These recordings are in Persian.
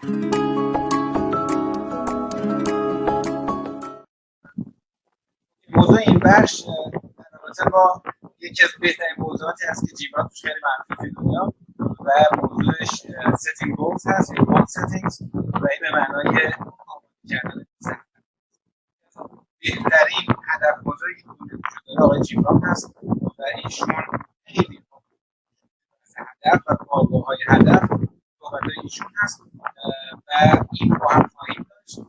موضوع این بخش در رابطه با یکی از بهترین موضوعاتی هست که جیبران توش خیلی معروفه توی دنیا و موضوعش setting goals هست یا goal settings و این به معنای آماده کردن بهترین هدف گذاری که وجود داره آقای جیبران هست و ایشون خیلی هدف و پایگاه‌های هدف صحبت‌های ایشون هست و این رو هم خواهیم داشت.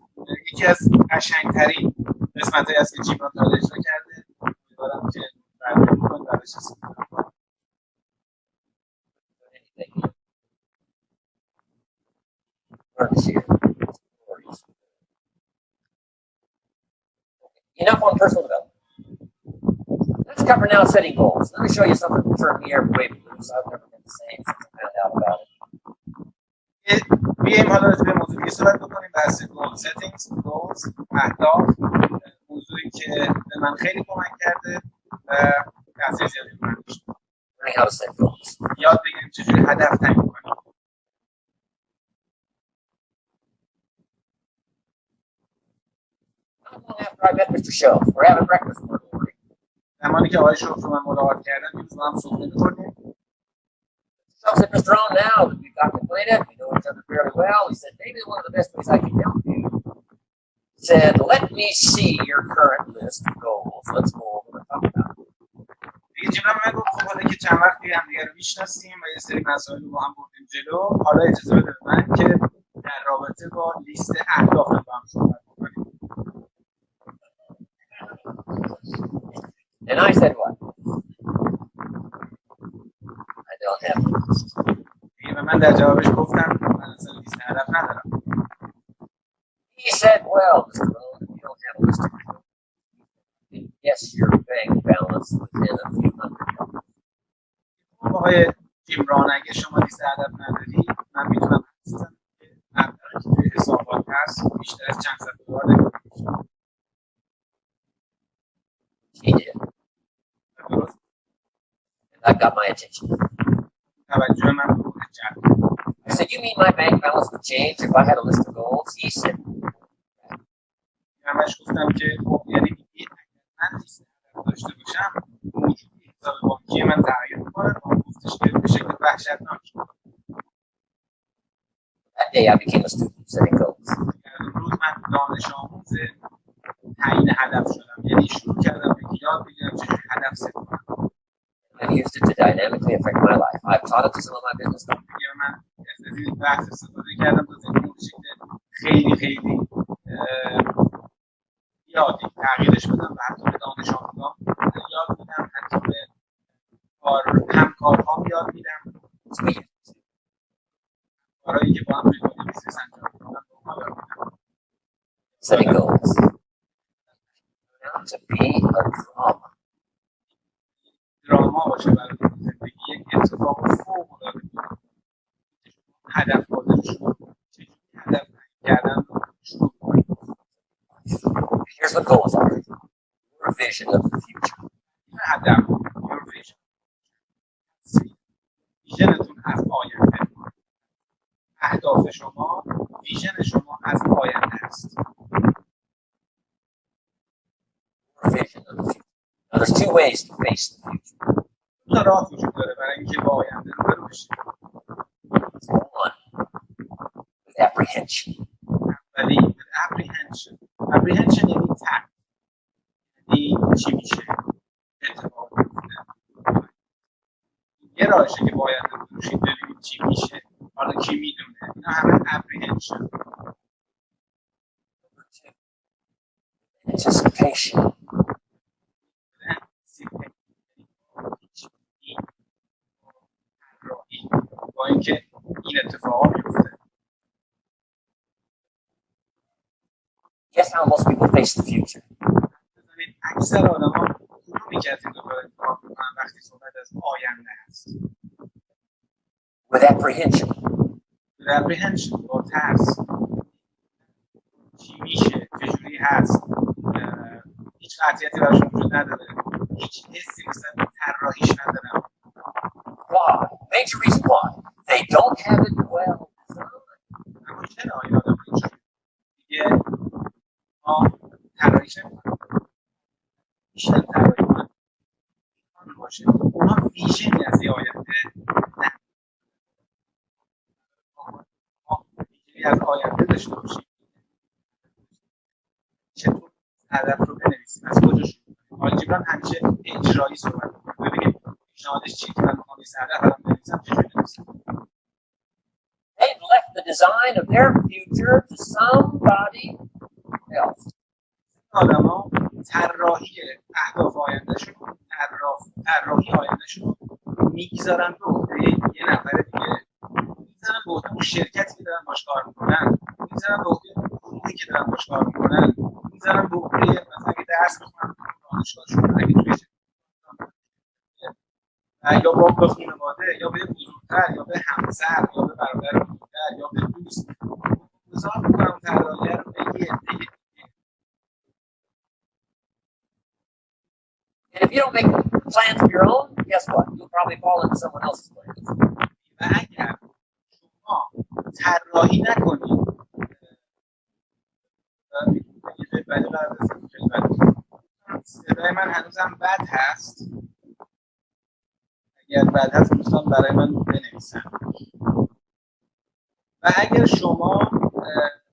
یکی از قشنگ‌ترین قسمت‌هایی است که جیبران تا اجرا کرده. امیدوارم که برنامه بکنید و بهش استفاده کنید. Enough on personal development. Let's cover now setting goals. Let me show you something that turned me every way blue, so I've never been the same since I found out about it. بیاییم حالا راجع به موضوعی صحبت بکنیم بحث goal settings, goals, اهداف، موضوعی که به من خیلی کمک کرده و تاثیر زیادی رو من داشته. Learning how to set goals. یاد بگیریم چجوری هدف تعیین کنیم. Not long after I met Mr. Shelf, we're having breakfast one morning. زمانی که آقای شوف رو من ملاقات کردم امروز با هم صبحونه می‌خوردیم. Shelf said, Mr. Rohn, now that we've contemplated, we know each other fairly well, he said, maybe one of the best ways I can help you. He said, let me see your current list of goals. Let's go over and talk about it. دیگه جیبران من گفت خب حالا که چند وقتی همدیگه رو میشناسیم و یه سری مسائل رو با هم بردیم جلو، حالا اجازه بده به من که در رابطه با لیست اهداف با هم صحبت بکنیم. And I said what? I don't have a list. دیگه به من در جوابش گفتم من اصلا لیست هدف ندارم. He said, well, Mr. Rohn, if you don't have a list of goals, yes, your bank balance within a few $100. آقای جیبران اگه شما لیست هدف نداری من میتونم بسازم که مبلغی که توی حسابات هست بیشتر از چند صد دلار نمیشه. He did. درست And that got my attention. توجه من به خودت جلب. I said, you mean my bank balance would change if I had a list of goals? He said, همش گفتم که خب یعنی میگی من لیست هدف داشته باشم موجود حساب بانکی من تغییر میکنه. اون گفتش که به شکل وحشتناک. that day I became a student setting goals. امروز من دانش آموز تعیین هدف شدم. یعنی شروع کردم به یاد بگیرم چجوری هدف ست کنم. I've used it to dynamically affect my life. I've taught it to some of my business partners. دیگه من از این بحث استفاده کردم تا زندگی به شکل خیلی خیلی یادی تغییرش بدم و حتی به دانش آموزان یاد میدم، حتی به همکارهام یاد میدم. کارهایی که با هم توی دنیا بیزنس انجام میدم به اونها یاد میدم. Setting goals. Not to be a drama. دراما باشه برای زندگی یک اتفاق فوق‌العاده هدف گذاری چجوری هدف کردن رو شروع کنید. Here's what goals are. Your vision of the future. هدف your vision. ویژنتون از آینده. اهداف شما، ویژن شما از آینده است. Your vision of the future. Now there's two ways to face the future. دو تا راه وجود داره برای اینکه با آینده روبرو بشید. One, with apprehension. اولی with apprehension. apprehension یعنی ترس. یعنی چی میشه؟ اتفاق میفته. یه راهشه که با آینده روبرو بشید ببینید چی میشه. حالا کی میدونه؟ اینا همه apprehension. Anticipation. با اینکه این اتفاقا میفته. Guess how most people face the future? ببینید اکثر آدم‌ها کدومی که از این دو تا انتخاب می‌کنن وقتی صحبت از آینده است؟ With apprehension. with apprehension با ترس. چی میشه؟ چجوری هست؟ هیچ قطعیتی براشون وجود نداره. هیچ حسی مثلا طراحیش ندارم. Why? Major reason why. They don't have it well designed. اما چرا این آدم اینجوری دیگه ما طراحیش نمی‌کنیم، میشه طراحی کنن باشه، اونا ویژنی از یه آینده نه، ما ویژنی از آینده داشته باشیم، چطور هدف رو بنویسیم، از کجا شروع کنیم. آقای جبران همیشه اجرایی صحبت می‌کنه. ببینید پیشنهادش چیه که من می‌خوام این هدف رو بنویسم، چجوری بنویسم. They've left the design of their future to somebody else. آدما طراحی اهداف آیندهشون، طراحی آیندهشون میگذارن به عهده یه نفر دیگه، میذارن به عهده اون شرکتی که دارن باش کار میکنن، میذارن به عهده اون گروهی که دارن باش کار میکنن، میذارن به عهده مثلا اگه درس میخونن دانشگاهشون، اگه توی یا به خانواده یا به بزرگتر یا به همسر یا به برادر بزرگتر یا به دوست گذار میکنم طراحی رو به یه عده. And if you don't make plans of your own, guess what? You'll probably fall into someone else's plans. و اگر شما طراحی نکنید صدای من هنوزم بد هست، اگر بد هست دوستان برای من بنویسن. و اگر شما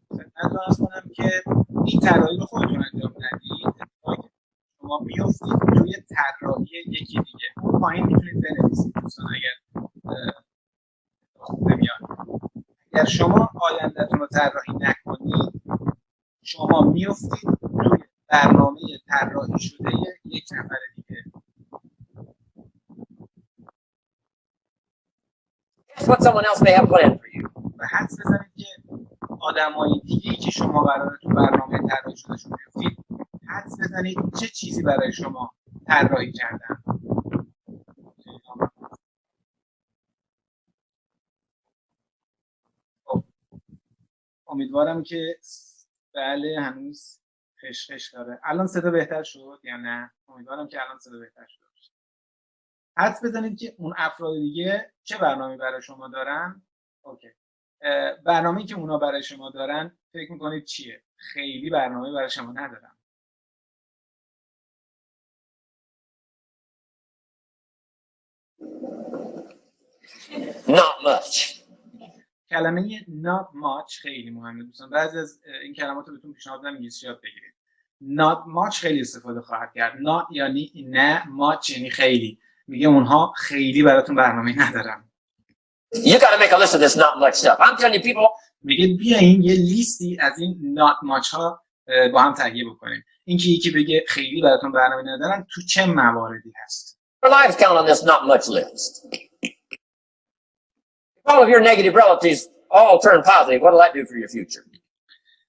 خدمتتون عرض کنم که این طراحی رو خودتون انجام ندید، شما میافتید توی طراحی یکی دیگه، اون پایین میتونید بنویسید دوستان اگر خوب نمیاد. اگر شما آیندهتون رو طراحی نکنید، شما میافتید توی برنامه طراحی شده یک نفر دیگه. Guess what someone else may have planned for you. و حدس بزنید که آدمای دیگه‌ای که شما قراره تو برنامه طراحی شدهشون بیافتید، حدس بزنید چه چیزی برای شما طراحی کردن. امیدوارم که بله هنوز خشخش داره. الان صدا بهتر شد یا نه؟ امیدوارم که الان صدا بهتر شده باشه. حدس بزنید که اون افراد دیگه چه برنامه‌ای برای شما دارن. اوکی. برنامه‌ای که اونا برای شما دارن فکر می‌کنید چیه؟ خیلی برنامه‌ای برای شما ندارن. Not much. کلمه not much خیلی مهمه دوستان. بعضی از این کلمات رو بهتون پیشنهاد میدم انگلیسی یاد بگیرید. not much خیلی استفاده خواهد کرد. not یعنی نه، much یعنی خیلی. میگه اونها خیلی براتون برنامه ندارن. You got to make a list of this not much stuff. I'm telling you people. میگه بیاین یه لیستی از این not much ها با هم تهیه بکنیم. اینکه یکی بگه خیلی براتون برنامه ندارن تو چه مواردی هست. Our lives count on this not much list. If all of your negative relatives all turn positive, what will that do for your future?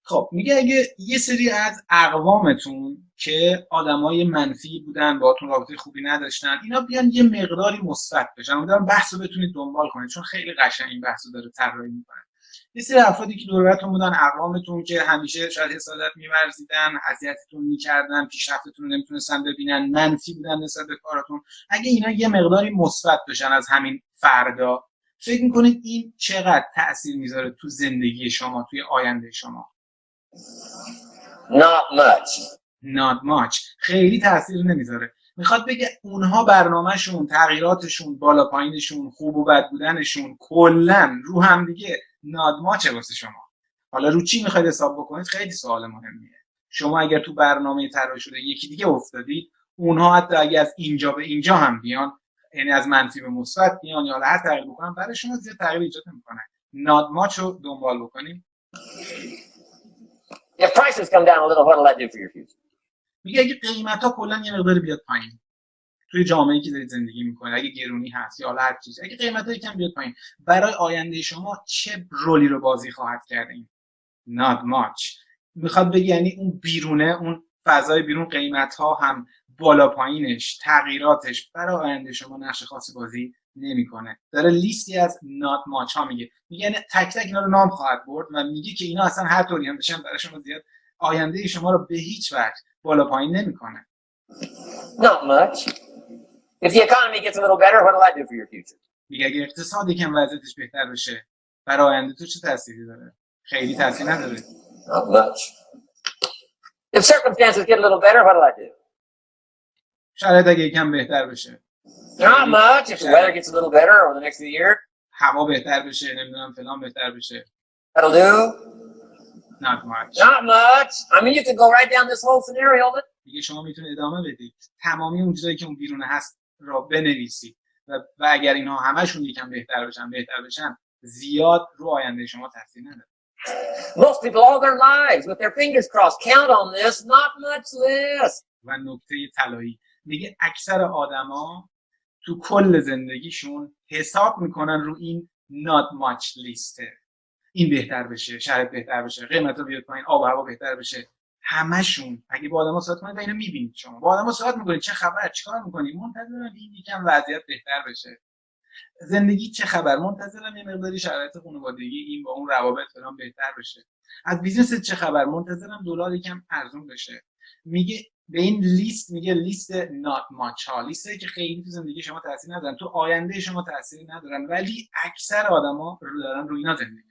خب میگه اگه یه سری از اقوامتون که آدمای منفی بودن، باهاتون رابطه خوبی نداشتن، اینا بیان یه مقداری مثبت بشن. امیدوارم بحث رو بتونید دنبال کنید چون خیلی قشنگ این بحث رو داره طراحی میکنه. یه سری افرادی که دور و براتون بودن، اقوامتون که همیشه شاید حسادت می‌ورزیدن، اذیتتون می‌کردن، پیشرفتتون رو نمیتونستن ببینن، منفی بودن نسبت به کاراتون، اگه اینا یه مقداری مثبت بشن از همین فردا، فکر می‌کنید این چقدر تأثیر میذاره تو زندگی شما، توی آینده شما؟ Not much. Not much. خیلی تأثیر نمیذاره. میخواد بگه اونها برنامهشون، تغییراتشون، بالا پایینشون، خوب و بد بودنشون کلا رو هم دیگه not much واسه شما. حالا رو چی میخواید حساب بکنید خیلی سوال مهمیه. شما اگر تو برنامه طراحی شده یکی دیگه افتادید، اونها حتی اگه از اینجا به اینجا هم بیان، یعنی از منفی به مثبت بیان یا هر تغییر بکنن، برای شما زیاد تغییر ایجاد نمیکنه. not much رو دنبال بکنیم. If prices come down a little, what will that do for your future? میگه اگه قیمتا کلا یه مقدار بیاد پایین توی جامعه‌ای که دارید زندگی می‌کنید، اگه گرونی هست یا هر چیز، اگه قیمتا یکم بیاد پایین، برای آینده شما چه رولی رو بازی خواهد کرد این not much؟ میخواد بگه یعنی اون بیرونه، اون فضای بیرون، قیمت‌ها هم بالا پایینش، تغییراتش برای آینده شما نقش خاصی بازی نمی‌کنه. داره لیستی از not much ها میگه یعنی تک تک اینا رو نام خواهد برد و میگه که اینا اصلا هر طوری هم بشن برای شما زیاد آینده شما رو به هیچ وجه بالا پایین نمی‌کنه. Not much. If the economy gets a little better, what will that do for your future? میگه اگه اقتصاد یکم وضعیتش بهتر بشه برای آینده تو چه تأثیری داره؟ خیلی تاثیر نداره. Not much. If circumstances get a little better, what do I do? شرایط اگه یکم بهتر بشه، Not much. If the weather gets a little better over the next few years, هوا بهتر بشه، نمیدونم فلان بهتر بشه. that'll do. Not much. Not much. I mean, you could go right down this whole scenario. دیگه شما میتونید ادامه بدید. تمامی اون چیزایی که اون بیرون هست را بنویسید و اگر اینها همشون یکم بهتر بشن زیاد رو آینده شما تاثیر نداره. Most people all their lives with their fingers crossed count on this, not much less. و نکته طلایی میگه اکثر آدما تو کل زندگیشون حساب میکنن رو این not much لیسته. این بهتر بشه، شرایط بهتر بشه، قیمتا بیاد پایین، آب و هوا بهتر بشه. همشون اگه با آدما صحبت کنید و اینو میبینید، شما با آدما صحبت میکنید چه خبر، چیکار میکنید، منتظرم این یکم وضعیت بهتر بشه. زندگی چه خبر، منتظرم یه مقداری شرایط خانوادگی این با اون روابط فلان بهتر بشه. از بیزنس چه خبر، منتظرم دلار یکم ارزون بشه. میگه به این لیست میگه لیست not much ها، لیستی که خیلی تو زندگی شما تاثیر ندارن، تو آینده شما تاثیر ندارن، ولی اکثر آدما رو دارن روی اینا زندگی.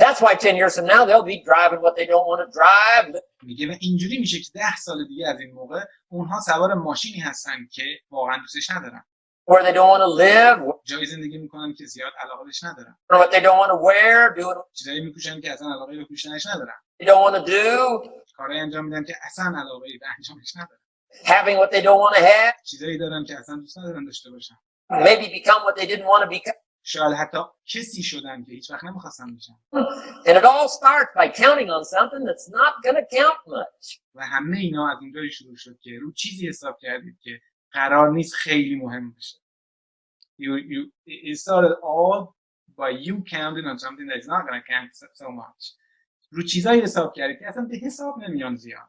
That's why 10 years from now they'll be driving what they don't want to drive. میگه و اینجوری میشه که 10 سال دیگه از این موقع اونها سوار ماشینی هستن که واقعا دوستش ندارن. Where they don't want to live. جای زندگی میکنن که زیاد علاقه بهش ندارن. Or what they don't want to wear, doing چیزایی میپوشن که اصلا علاقه به پوشیدنش ندارن. what they don't want to do. کارهایی انجام میدن که اصلا علاقه به انجامش ندارن. Having what they don't want to have. چیزایی دارن که اصلا دوست ندارن داشته باشن. Maybe become what they didn't want to become. شاید حتی کسی شدن که هیچ وقت نمیخواستن بشن. And it all starts by counting on something that's not going to count much. و همه اینا از اونجایی شروع شد که رو چیزی حساب کردید که قرار نیست خیلی مهم بشه. It started all by you counting on something that's not going to count so much. رو چیزایی حساب کردید که اصلا به حساب نمیان زیاد.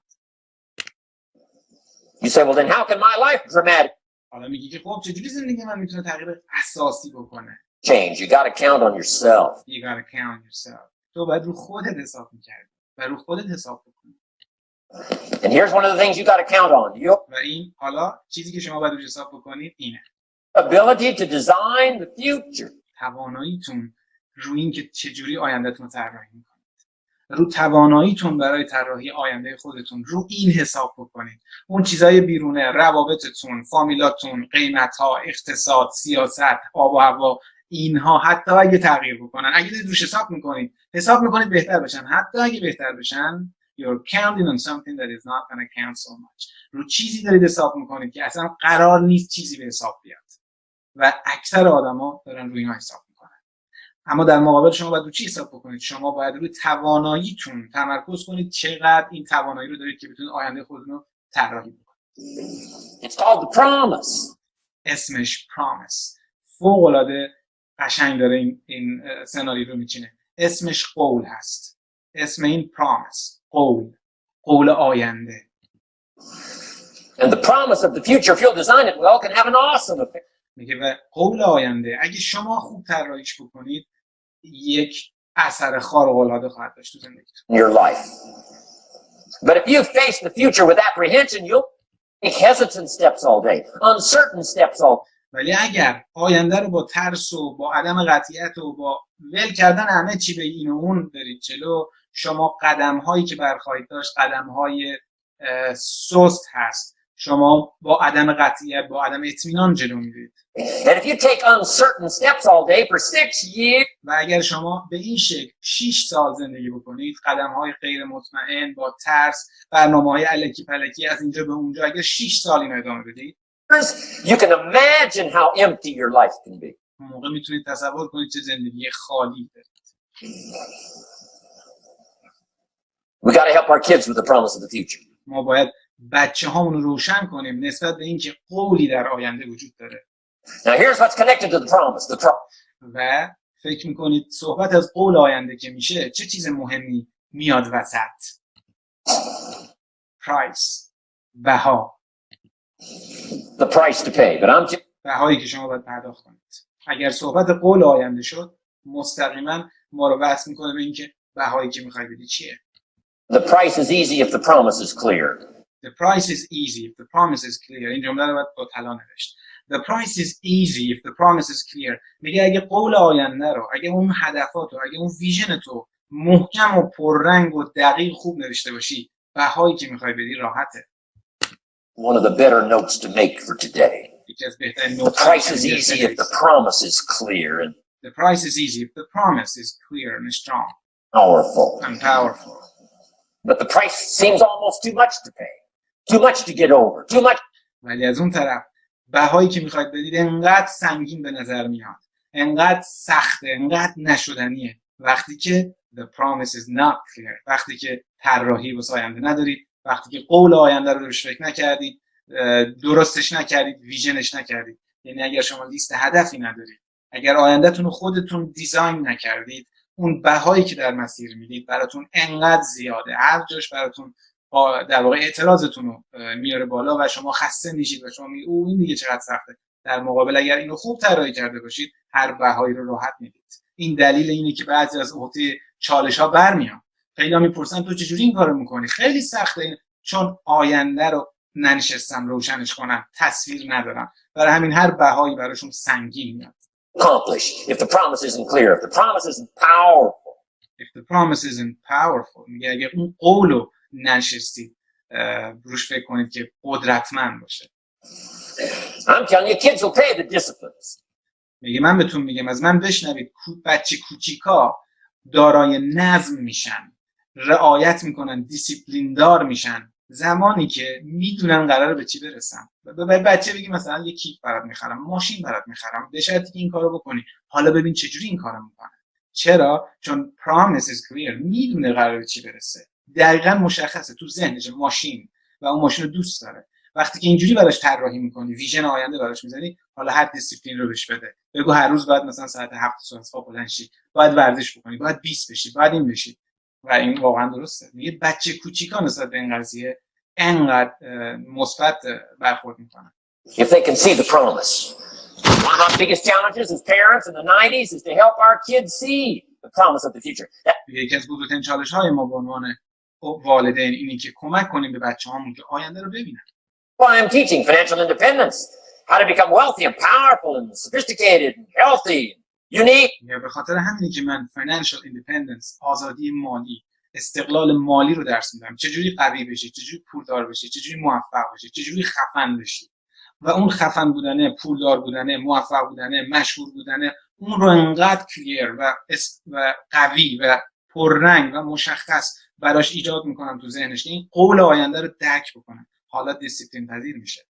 You say, well then how can my life dramatic حالا میگی که خب چجوری زندگی من میتونه تغییر اساسی بکنه؟ change? You got to count on yourself. You got to count yourself. تو باید رو خودت حساب میکردی و رو خودت حساب بکنی. And here's one of the things you got to count on. و این حالا چیزی که شما باید روش حساب بکنید اینه. Ability to design the future. تواناییتون رو این که چجوری آیندهتون رو طراحی میکنید. رو تواناییتون برای طراحی آینده خودتون رو این حساب بکنید. اون چیزای بیرونه، روابطتون، فامیلاتون، قیمت‌ها، اقتصاد، سیاست، آب و هوا، اینها حتی اگه تغییر بکنن، اگه روش حساب میکنید بهتر بشن، حتی اگه بهتر بشن you're counting on something that is not going to count so much. رو چیزی دارید حساب میکنید که اصلا قرار نیست چیزی به حساب بیاد و اکثر آدما دارن روی اینا حساب میکنن. اما در مقابل شما باید رو چی حساب بکنید؟ شما باید روی تواناییتون تمرکز کنید، چقدر این توانایی رو دارید که بتونید آینده خودتون رو طراحی بکنید. It's called the promise. اسمش promise. فوق العاده قشنگ داره این سناریو رو میچینه. اسمش قول هست. اسم این promise، قول آینده. And the promise of the future, if you'll design it well, can have an awesome effect. میگه و قول آینده اگه شما خوب طراحیش بکنید یک اثر خارق العاده خواهد داشت تو زندگیتون. In your life. But if you face the future with apprehension, you'll take hesitant steps all day, uncertain steps all day. ولی اگر آینده رو با ترس و با عدم قطعیت و با ول کردن همه چی به این و اون برید جلو، شما قدم هایی که برخواهید داشت قدم های سست هست. شما با عدم قطعیت، با عدم اطمینان جلو میرید. And if you take uncertain steps all day for 6 years, و اگر شما به این شکل 6 سال زندگی بکنید، قدم های غیر مطمئن با ترس، برنامه‌های الکی پلکی از اینجا به اونجا، اگر 6 سال اینو ادامه بدید، you can imagine how empty your life can be. اون موقع میتونید تصور کنید چه زندگی خالی دارید. We got to help our kids with the promise of the future. ما باید بچه‌هامون رو روشن کنیم نسبت به اینکه قولی در آینده وجود داره. Now here's what's connected to the promise. و فکر میکنید صحبت از قول آینده که میشه چه چیز مهمی میاد وسط؟ price، بها. The price to pay. But I'm بهایی که شما باید پرداخت کنید. اگر صحبت قول آینده شد مستقیما ما رو وصل میکنه به اینکه بهایی که میخوای بدی چیه. The price is easy if the promise is clear. The price is easy if the promise is clear. این جمله رو باید با طلا نوشت. The price is easy if the promise is clear. میگه اگه قول آینده رو، اگه اون هدفات رو، اگه اون ویژن تو محکم و پررنگ و دقیق خوب نوشته باشی، بهایی که میخوای بدی راحته. One of the better notes to make for today. یکی از بهترین The نوت price is easy if the promise is clear and The price is easy if the promise is clear and strong powerful. and powerful. But the price seems almost too much to pay. Too much to get over. Too much. ولی از اون طرف بهایی که میخواید بدید انقدر سنگین به نظر میاد، انقدر سخته، انقدر نشدنیه وقتی که the promise is not clear، وقتی که طراحی واسه آینده ندارید، وقتی که قول آینده رو روش فکر نکردید، درستش نکردید، ویژنش نکردید. یعنی اگر شما لیست هدفی ندارید، اگر آیندهتون رو خودتون دیزاین نکردید، اون بهایی که در مسیر میدید براتون انقدر زیاده، هر جاش براتون در واقع اعتراضتون رو میاره بالا و شما خسته میشید و شما میگید او این دیگه چقدر سخته. در مقابل اگر اینو خوب طراحی کرده باشید، هر بهایی رو راحت میدید. این دلیل اینه که بعضی از عهده چالش‌ها برمیان. خیلی‌ها میپرسن تو چجوری این کارو میکنی؟ خیلی سخته، چون آینده رو ننشستم روشنش کنم، تصویر ندارم. برای همین هر بهایی براشون سنگین میاد. Accomplished if the promise isn't clear, if the promise isn't powerful. If the promise isn't powerful. میگه اگر اون قولو ننشستید روش فکر کنید که قدرتمند باشه. I'm telling you, kids will pay the disciplines. میگه من بهتون میگم از من بشنوید، بچه کوچیکا دارای نظم میشن، رعایت میکنن، دیسیپلین دار میشن زمانی که میدونن قراره به چی برسن. به بچه بگی مثلا یه کیف برات میخرم، ماشین برات میخرم، به شرطی که این کارو بکنی، حالا ببین چجوری این کارو میکنه. چرا؟ چون promise is clear، میدونه قراره به چی برسه، دقیقاً مشخصه تو ذهنش ماشین و اون ماشین رو دوست داره. وقتی که اینجوری براش طراحی میکنی، ویژن آینده براش میذاری، حالا هر دیسیپلین رو بهش بده. بگو هر روز باید مثلا ساعت 7 صبح از خواب بلند شی، باید ورزش بکنی، باید 20 بشی، باید این بشی. و این واقعا درسته. میگه بچه کوچیکا نسبت به این قضیه انقدر مثبت برخورد میکنن. If they can see the promise. One of our biggest challenges as parents in the 90s is to help our kids see the promise of the future. یکی از بزرگترین چالش‌های ما به عنوان والدین اینه که کمک کنیم به بچه‌هامون که آینده رو ببینن. Why I'm teaching financial independence, how to become wealthy and powerful and sophisticated and healthy and unique. به خاطر همینه که من financial independence، آزادی مالی، استقلال مالی رو درس میدم. چجوری قوی بشی، چجوری پولدار بشی، چجوری موفق بشی، چجوری خفن بشی. و اون خفن بودنه، پولدار بودنه، موفق بودنه، مشهور بودنه، اون رو انقدر کلیر و قوی و پررنگ و مشخص براش ایجاد میکنم تو ذهنش که این قول آینده رو درک بکنه. حالا دیسیپلین پذیر میشه.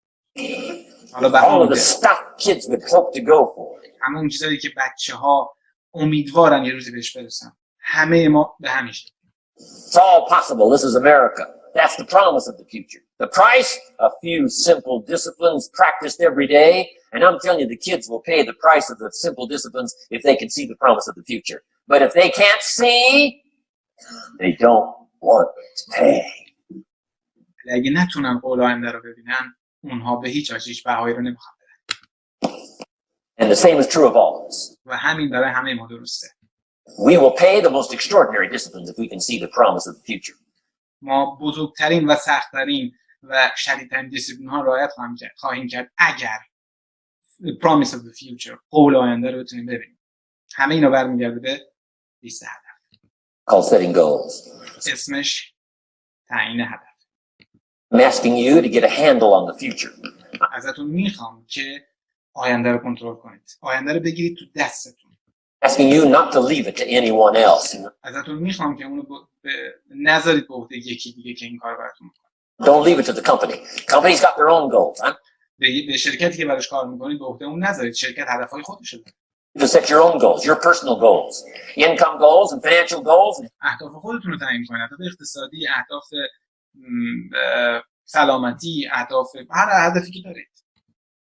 حالا All of the stuff kids would hope to go for. همه اون چیزایی که بچه‌ها امیدوارن یه روزی بهش برسن، همه ما به همین شکل. It's all possible. This is America. That's the promise of the future. The price, a few simple disciplines practiced every day. And I'm telling you, the kids will pay the price of the simple disciplines if they can see the promise of the future. But if they can't see, they don't want to pay. اگه نتونن قول آینده رو ببینن، اونها به هیچ بهایی رو نمیخوان بدن. And the same is true of all of us. و همین برای همه ما درسته. We will pay the most extraordinary disciplines if we can see the promise of the future. ما بزرگترین و سختترین و شدیدترین دیسیپلین ها رعایت خواهیم کرد اگر promise of the future، قول آینده رو بتونیم ببینیم. همه اینا برمیگرده به لیست هدف. Called setting goals. اسمش تعیین هدف. I'm asking you to get a handle on the future. ازتون میخوام که آینده رو کنترل کنید. آینده رو بگیرید تو دستتون. Asking you not to leave it to anyone else. ازتون میخوام که اونو نذارید به عهده یکی دیگه که این کارو براتون میکنه. Don't leave it to the company. Companies got their own goals. به شرکتی که براش کار میکنید به عهده اون نذارید. شرکت هدفهای خودشه داره. To set your own goals, your personal goals, income goals and financial goals. اهداف خودتون رو تعیین کنید. اهداف اقتصادی، اهداف سلامتی، اهداف هر هدفی که دارید.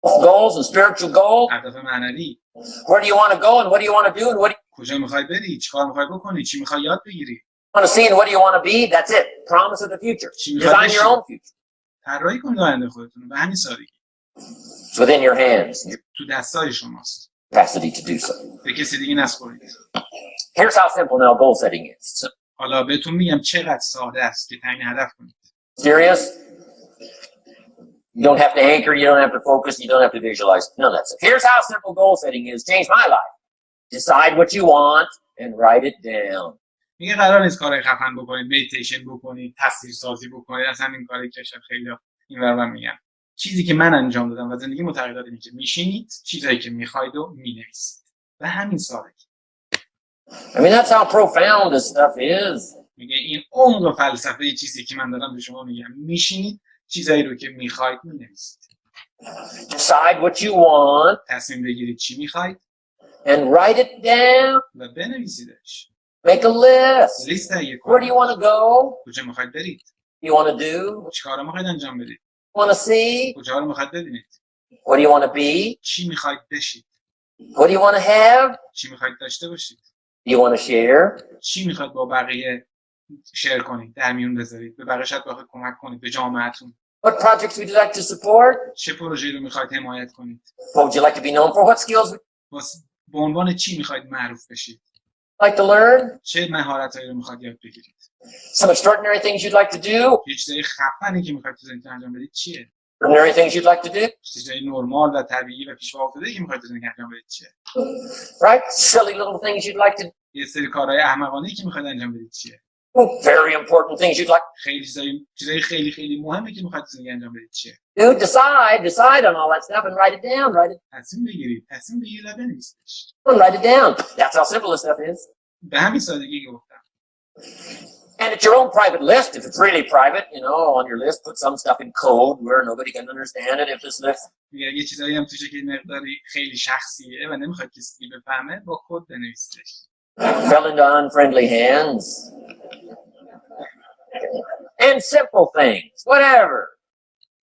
Goals and spiritual goals. اهداف معنوی. Where do you want to go and what do you want to do and what do کجا میخوای بری؟ چیکار میخوای بکنی؟ چی میخوای یاد بگیری؟ you want to see and what do you want to be? That's it. Promise of the future. Design your own future. طراحی کنید آینده خودتون به همین سادگی. It's within your hands. تو دستای شماست. Capacity to do so. به کسی دیگه نسپارید. Here's how simple now goal setting is. حالا بهتون میگم چقدر ساده است که تعیین هدف کنید. Serious? You don't have to anchor, you don't have to focus, you don't have to visualize. None of that stuff. Here's how simple goal setting is. Change my life. Decide what you want and write it down. میگه قرار نیست کارهای خفن بکنید، میتیشن بکنید، تصویر سازی بکنید، اصلا این کاری که شاید خیلی اینور من میگم. چیزی که من انجام دادم و زندگی متغیرات اینه که میشینید، چیزایی که میخواید و مینویسید. و همین سادگی. I mean, that's how profound this stuff is. میگه این عمق فلسفه چیزی که من دارم به شما میگم. میشینید، چیزایی رو که میخواید مینویسید. Decide what you want. تصمیم بگیرید چی میخواید. And write it down. و بنویسیدش. Make a list. لیست تهیه Where do you want to go? کجا میخواید برید؟ You want to do? چه کارا میخواید انجام بدید؟ Want to see? کجا رو میخواید ببینید؟ What do you want to be? چی میخواید بشید؟ What do you want to have? چی میخواید داشته باشید؟ Do you want to share? چی میخواید با بقیه شیر کنید، در میون بذارید، به بقیه شاید بخواید کمک کنید، به جامعهتون. What projects would you like to support? چه پروژه‌ای رو میخواید حمایت کنید؟ What would you like to be known for? What skills would به عنوان چی میخواید معروف بشید؟ you like to learn? چه مهارتایی رو میخواید یاد بگیرید؟ Some extraordinary things you'd like to do? یه چیزای خفنی که میخواید تو زندگی انجام بدید چیه؟ Ordinary things you'd like to do? چیزای نرمال و طبیعی و پیش پا افتاده که میخواید تو زندگی انجام بدید چیه؟ Right? Silly little things you'd like to do? یه سری کارهای احمقانه‌ای که میخواید انجام بدید چیه؟ Very important things you'd like خیلی چیزای خیلی خیلی مهمی که میخواید تو زندگی انجام بدید چیه؟ to do? Decide on all that stuff and write it down. تصمیم بگیرید و بنویسیدش. Write it down. That's how simple this stuff is. به همین سادگی گفتم. And it's your own private list. If it's really private, on your list, put some stuff in code where nobody can understand it. If this list. یه چیزایی هم توشه که مقداری خیلی شخصیه و نمیخواد کسی بفهمه، با کد بنویسیدش. Fell into unfriendly hands. And simple things, whatever.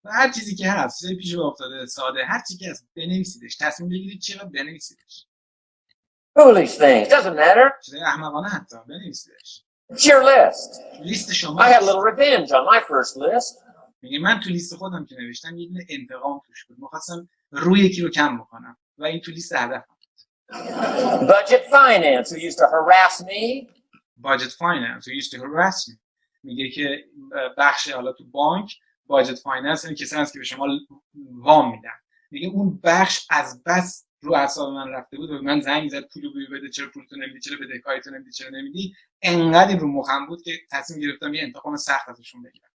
و هر چیزی که هست، چیزی پیش افتاده، ساده، هر چیزی که هست بنویسیدش. تصمیم بگیرید چیه و بنویسیدش. Foolish things, doesn't matter. چیزای احمقانه حتی بنویسیدش. It's your list. لیست شما. I had a little revenge on my first list. میگه من تو لیست خودم که نوشتم یه دونه انتقام توش بود. می‌خواستم روی یکی رو کم بکنم و این تو لیست هدفم. Budget finance who used to harass me. Budget finance who used to harass me. میگه که بخش حالا تو بانک باجت فایننس این کسایی هست که به شما وام میدن. میگه اون بخش از بس رو اعصاب من رفته بود و به من زنگ زد پولو بده، چرا پولتو نمیدی، چرا بدهکاریتو نمیدی، چرا نمیدی. انقدر رو مخم بود که تصمیم گرفتم یه انتقام سخت ازشون بگیرم.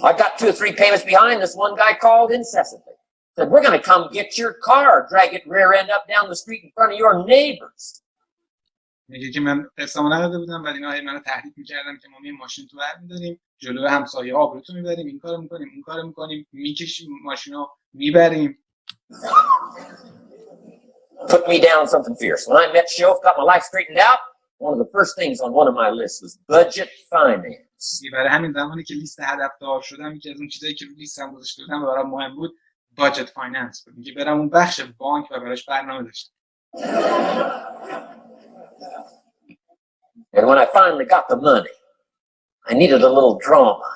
I got 2 or 3 payments behind. This one guy called incessantly. Said, we're going to come get your car, drag it rear end up down the street in front of your neighbors. میگه که من قسطمو نداده بودم و اینا منو تهدید می‌کردن که ما می ماشین تو برمی‌داریم، جلوی همسایه آبروتو می‌بریم، این کارو می‌کنیم، اون کارو می‌کنیم، میکشیم ماشینو میبریم. Put me down something fierce. When I met Shof, got my life straightened out, one of the first things on one of my lists was budget finance. برای همین زمانی که لیست هدفدار شدم یکی از اون چیزایی که رو لیستم گذاشته بودم و برام مهم بود budget finance بود. میگه برام اون بخش بانک و براش برنامه داشتم. And when I finally got the money, I needed a little drama.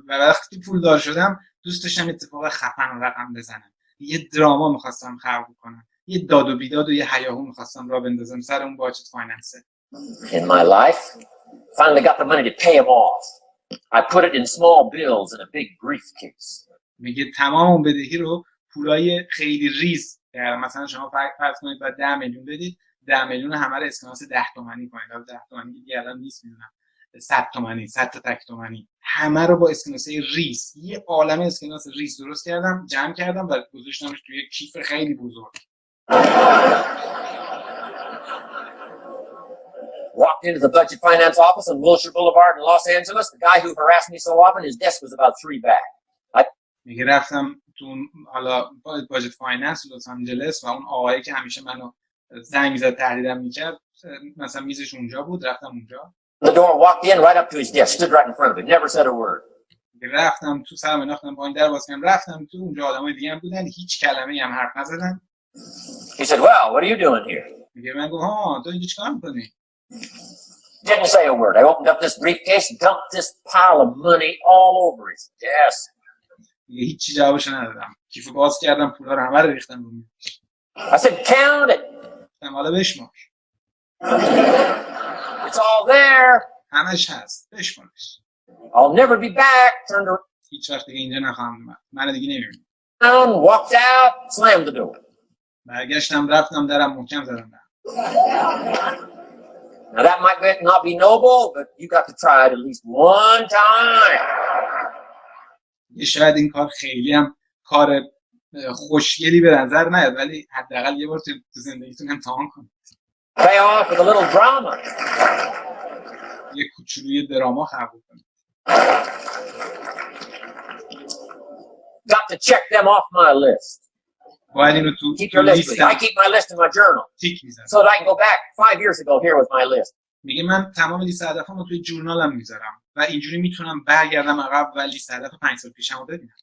وقتی پولدار شدم دوست داشتم اتفاق خفن و رقم بزنم. یه دراما می‌خواستم خلق کنم. یه داد و بیداد و یه هیاهو می‌خواستم راه بندازم سر اون budget finance. In my life, finally got the money to pay them off. I put it in small bills in a big briefcase. میگه تمام اون بدهی رو پولای خیلی ریز مثلا شما فرض کنید بعد 10 میلیون بدید 10 میلیون همه رو اسکناس 10 تومانی کنید. الان 10 تومانی دیگه الان نیست میدونم 100 تومانی 100 تا تک تومانی همه رو با اسکناس ریز یه عالمه اسکناس ریز درست کردم جمع کردم و گذاشتمش توی یک کیف خیلی بزرگ. Walked into the budget finance office on Wilshire Boulevard in Los Angeles. The guy who harassed me so often, his desk was about 3 back. میگه رفتم تو حالا باجت فایننس لس آنجلس و اون آقایی که همیشه منو زنگ میزد تهدیدم میکرد مثلا میزش اونجا بود. رفتم اونجا. The door walked in right up to his desk, stood right in front of him, never said a word. رفتم تو سرم انداختم پایین در باز کردم رفتم تو اونجا آدمای دیگه هم بودن هیچ کلمه‌ای هم حرف نزدن. He said, "Well, what are you doing here?" میگه من گفتم ها تو اینجا چیکار می‌کنی؟ Didn't say a word. I opened up this briefcase and dumped this pile of money all over his desk. میگه هیچ چیزی جوابش ندادم. کیفو باز کردم پولا رو همه رو ریختم رو میز. I said, "Count it." حالا بشمار. It's all there. همش هست. بشمارش. I'll never be back. Turned around. هیچ وقت دیگه اینجا نخواهم اومد. من دیگه نمیبینم. And walked out, slammed the door. برگشتم رفتم درم محکم زدم. Now that might not be noble, but you got to try it at least one time. شاید این کار خیلی هم کار خوشگلی به نظر نیاد ولی حداقل یه بار تو زندگیتون امتحان کنید. Pay off with a little drama. یه کوچولوی دراما خلق کنید. Got to check them off my list. باید اینو تو Keep your list. I keep my list in my journal. تیک میزنم. So that I can go back 5 years ago. Here was my list. میگه من تمام لیست هدفامو توی جورنالم میذارم و اینجوری میتونم برگردم عقب و لیست هدف 5 سال پیشمو ببینم.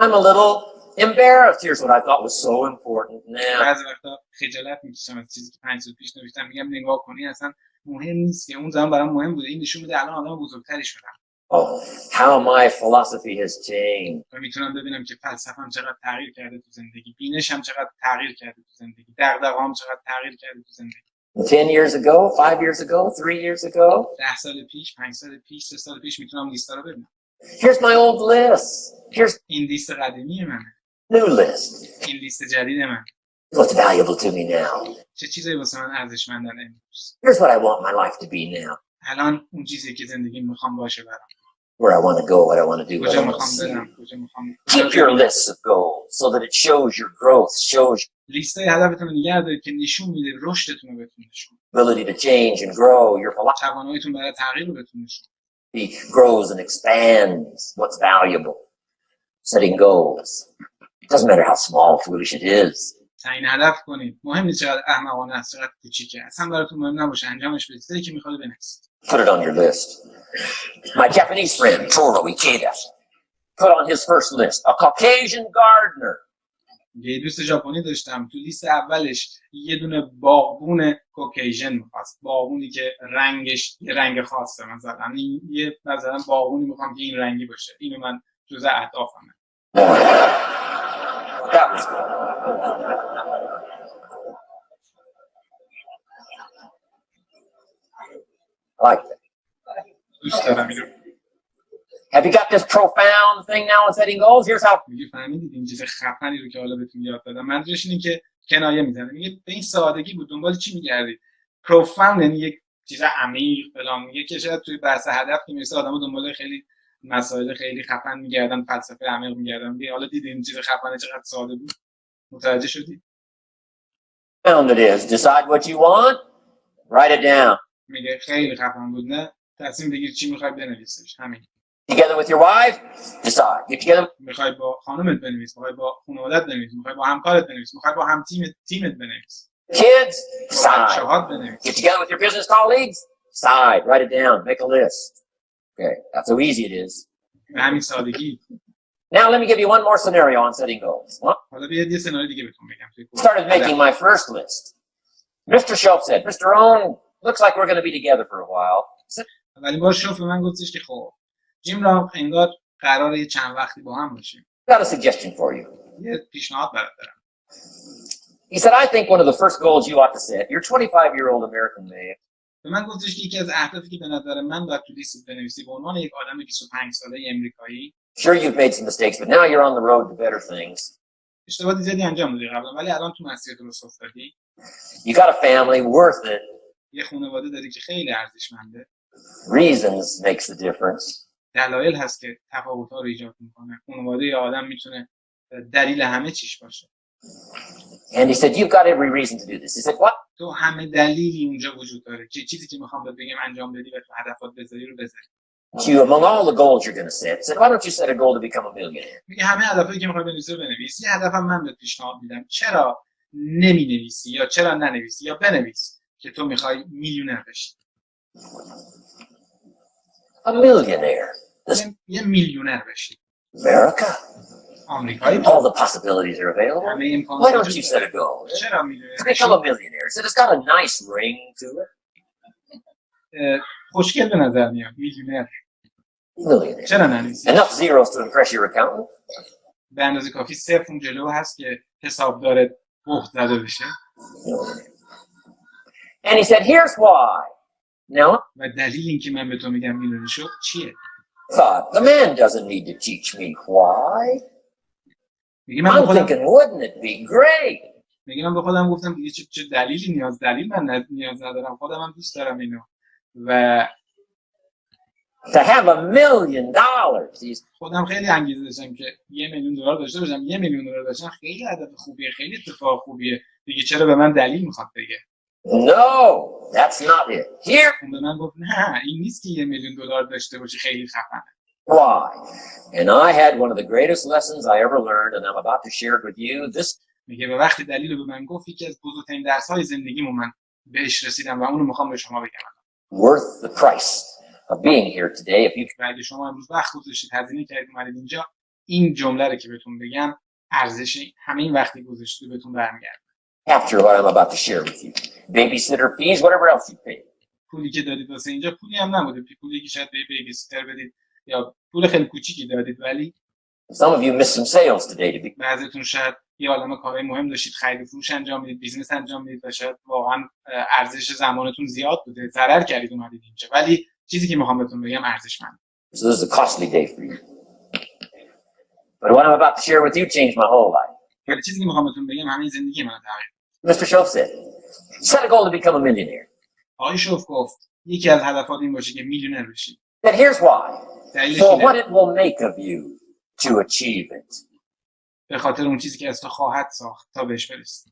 I'm a little embarrassed. Here's what I thought was so important now. بعضی وقتا خجالت میکشم از چیزی که 5 سال پیش نوشتم. میگم نگاه کنی اصلا مهم نیست که اون زمان برام مهم بوده. این نشون میده الان آدم بزرگتری شدم. Oh, how my philosophy has changed. و میتونم ببینم که فلسفه‌ام چقدر تغییر کرده تو زندگی، بینشم چقدر تغییر کرده تو زندگی، دغدغه‌ام چقدر تغییر کرده تو زندگی. 10 years ago, 5 years ago, 3 years ago. 10 سال پیش، 5 سال پیش، 3 سال پیش میتونم لیستا رو ببینم. Here's my old list. Here's این لیست قدیمی منه. new list. این لیست جدید من. What's valuable to me now? چه چیزایی واسه من ارزشمندن امروز؟ Here's what I want my life to be now. الان اون چیزی که زندگی میخوام باشه برام. Where I want to go, what I want to do, what کجا I want to میخوام see. برم، کجا میخوام. Keep your lists of goals so that it shows your growth, shows لیستای هدفتون رو نگه دارید که نشون میده رشدتون رو بهتون نشون. ability to change and grow. Your philosophy تواناییتون برای تغییر رو بهتون نشون. grows and expands what's valuable. Setting goals. It doesn't matter how small or foolish it is. تعیین هدف کنید. مهم نیست چقدر احمقانه است، چقدر کوچیکه. اصلا براتون مهم نباشه انجامش بدید. چیزی که میخواد بنویسید. Put it on your list. My Japanese friend, Toro Ikeda, put on his first list, a Caucasian gardener. یه دوست ژاپنی داشتم تو لیست اولش یه دونه باغبون کوکیژن می‌خواست. باغبونی که رنگش یه رنگ خاصه، مثلا یه مثلا باغبونی می‌خوام که این رنگی باشه. اینو من جزء اهدافمه. That was good. I like that. دوست دارم اینو. Have you got this profound thing now in setting goals? Here's how. میگه فهمیدید این چیز خفنی رو که حالا بهتون یاد دادم. منظورش اینه که کنایه میزنه. میگه به این سادگی بود دنبال چی می‌گردید؟ پروفاند یعنی یک چیز عمیق فلان. میگه که شاید توی بحث هدف که میرسه آدم‌ها دنبال خیلی مسائل خیلی خفن می‌گردن، فلسفه عمیق می‌گردن. میگه حالا دیدین این چیز خفنه چقدر ساده بود. متوجه شدید؟ Found it is. Decide what you want. Write it down. میگه خیلی خفن بود نه؟ تصمیم بگیر چی می‌خوای بنویسیش. همین. Together with your wife, decide. Get together. می‌خوای با خانومت بنویس، می‌خوای با خانواده‌ت بنویس، می‌خوای با همکارت بنویس، می‌خوای با هم تیمت بنویس. Kids, decide. بچه‌هات بنویس. Get together with your business colleagues. Decide. Write it down. Make a list. Okay, that's how easy it is. به همین سادگی. Now let me give you one more scenario on setting goals. Well, حالا بیاید یه سناریو دیگه بهتون بگم. started making my first list. Mr. Shope said, Mr. Rohn, looks like we're going to be together for a while. ولی با شوف به من گفتش که خب جیم را انگار قراره چند وقتی با هم باشیم. Got a suggestion for you. یه پیشنهاد برات دارم. He said, I think one of the first goals you ought to set, you're 25-year-old American male. به من گفتش که یکی از اهدافی که به نظر من باید تو لیست بنویسی به عنوان یک آدم 25 ساله امریکایی. Sure, you've made some mistakes, but now you're on the road to better things. اشتباهات زیادی انجام دادی قبلا ولی الان تو مسیر درست افتادی. You got a family worth it. یه خانواده داری که خیلی ارزشمنده. Reasons makes the difference. دلایل هست که تفاوت‌ها رو ایجاد می‌کنه. خانواده یا آدم میتونه دلیل همه چیش باشه. And he said, you've got every reason to do this. He said, what? تو همه دلیلی اونجا وجود داره که چیزی که میخوام بهت بگم انجام بدی و تو هدفات بذاری رو بذاری. You, among all the goals you're going to set, said, why don't you set a goal to become a millionaire? میگه همه هدفایی که میخوای بنویسی رو بنویس. یه هدفم من بهت پیشنهاد میدم. چرا نمی‌نویسی یا چرا ننویسی یا بنویس که تو میخوای میلیونر بشی. A millionaire. یه میلیونر بشی. America. آمریکایی. All the possibilities are available. همه امکانات. Why don't you set a goal? چرا میلیونر To بشی؟ become a millionaire. Said it's got a nice ring to it. خوشگل به نظر میاد میلیونر. Millionaire. چرا ننویسی؟ Enough zeros to impress your accountant. به اندازه کافی صفر اون جلو هست که حسابدارت بهت زده بشه. And he said, here's why. No. و دلیل اینکه من به تو میگم میلیونر شو چیه؟ Thought, the man doesn't need to teach me why. میگه من به I'm خودم thinking, wouldn't it be great میگه من به خودم گفتم دیگه چه دلیلی دلیل من نیاز ندارم، خودم هم دوست دارم اینو و to have $1,000,000? خودم خیلی انگیزه داشتم که $1,000,000 داشته باشم. $1,000,000 داشتن خیلی عدد خوبیه، خیلی اتفاق خوبیه دیگه. چرا به من دلیل میخواد بگه؟ No, that's not it. Here, اون به من گفت نه این نیست که $1,000,000 داشته باشی خیلی خفنه. why? And I had one of the greatest lessons I ever learned, and I'm about to share it with you. This میگه به وقتی دلیل رو به من گفت یکی از بزرگترین درس‌های زندگیمو من بهش رسیدم و اونو میخوام به شما بگم. worth the price of being here today. If you اگه شما امروز وقت گذاشتید هزینه کردید اومدید اینجا، این جمله رو که بهتون بگم ارزش همه این وقتی گذاشتید بهتون برمیگرده. capture what I'm about to share with you. Babysitter fees, whatever else you pay. پولی که دادید واسه اینجا پولی هم نبوده، پولی که شاید به بیبیسیتر بدید یا پول خیلی کوچیکی دادید، ولی Some of you missed some sales today to be. بعضیتون شاید یه عالمه کارهای مهم داشتید، خرید و فروش انجام میدید، بیزنس انجام میدید و شاید واقعا ارزش زمانتون زیاد بوده، ضرر کردید اومدید اینجا، ولی چیزی که میخوام بهتون بگم ارزشمنده. So this is a costly day for you. But what I'm about to share with you changed my whole life. ولی چیزی که میخوام بهتون بگم همین زندگی منو تغییر. Mr. Schoaf said, set a goal to become a millionaire. آقای شوف گفت یکی از هدفات این باشه که میلیونر بشی. And here's why. دلیلش For what اینه، it will make of you to achieve it. به خاطر اون چیزی که از تو خواهد ساخت تا بهش برسی.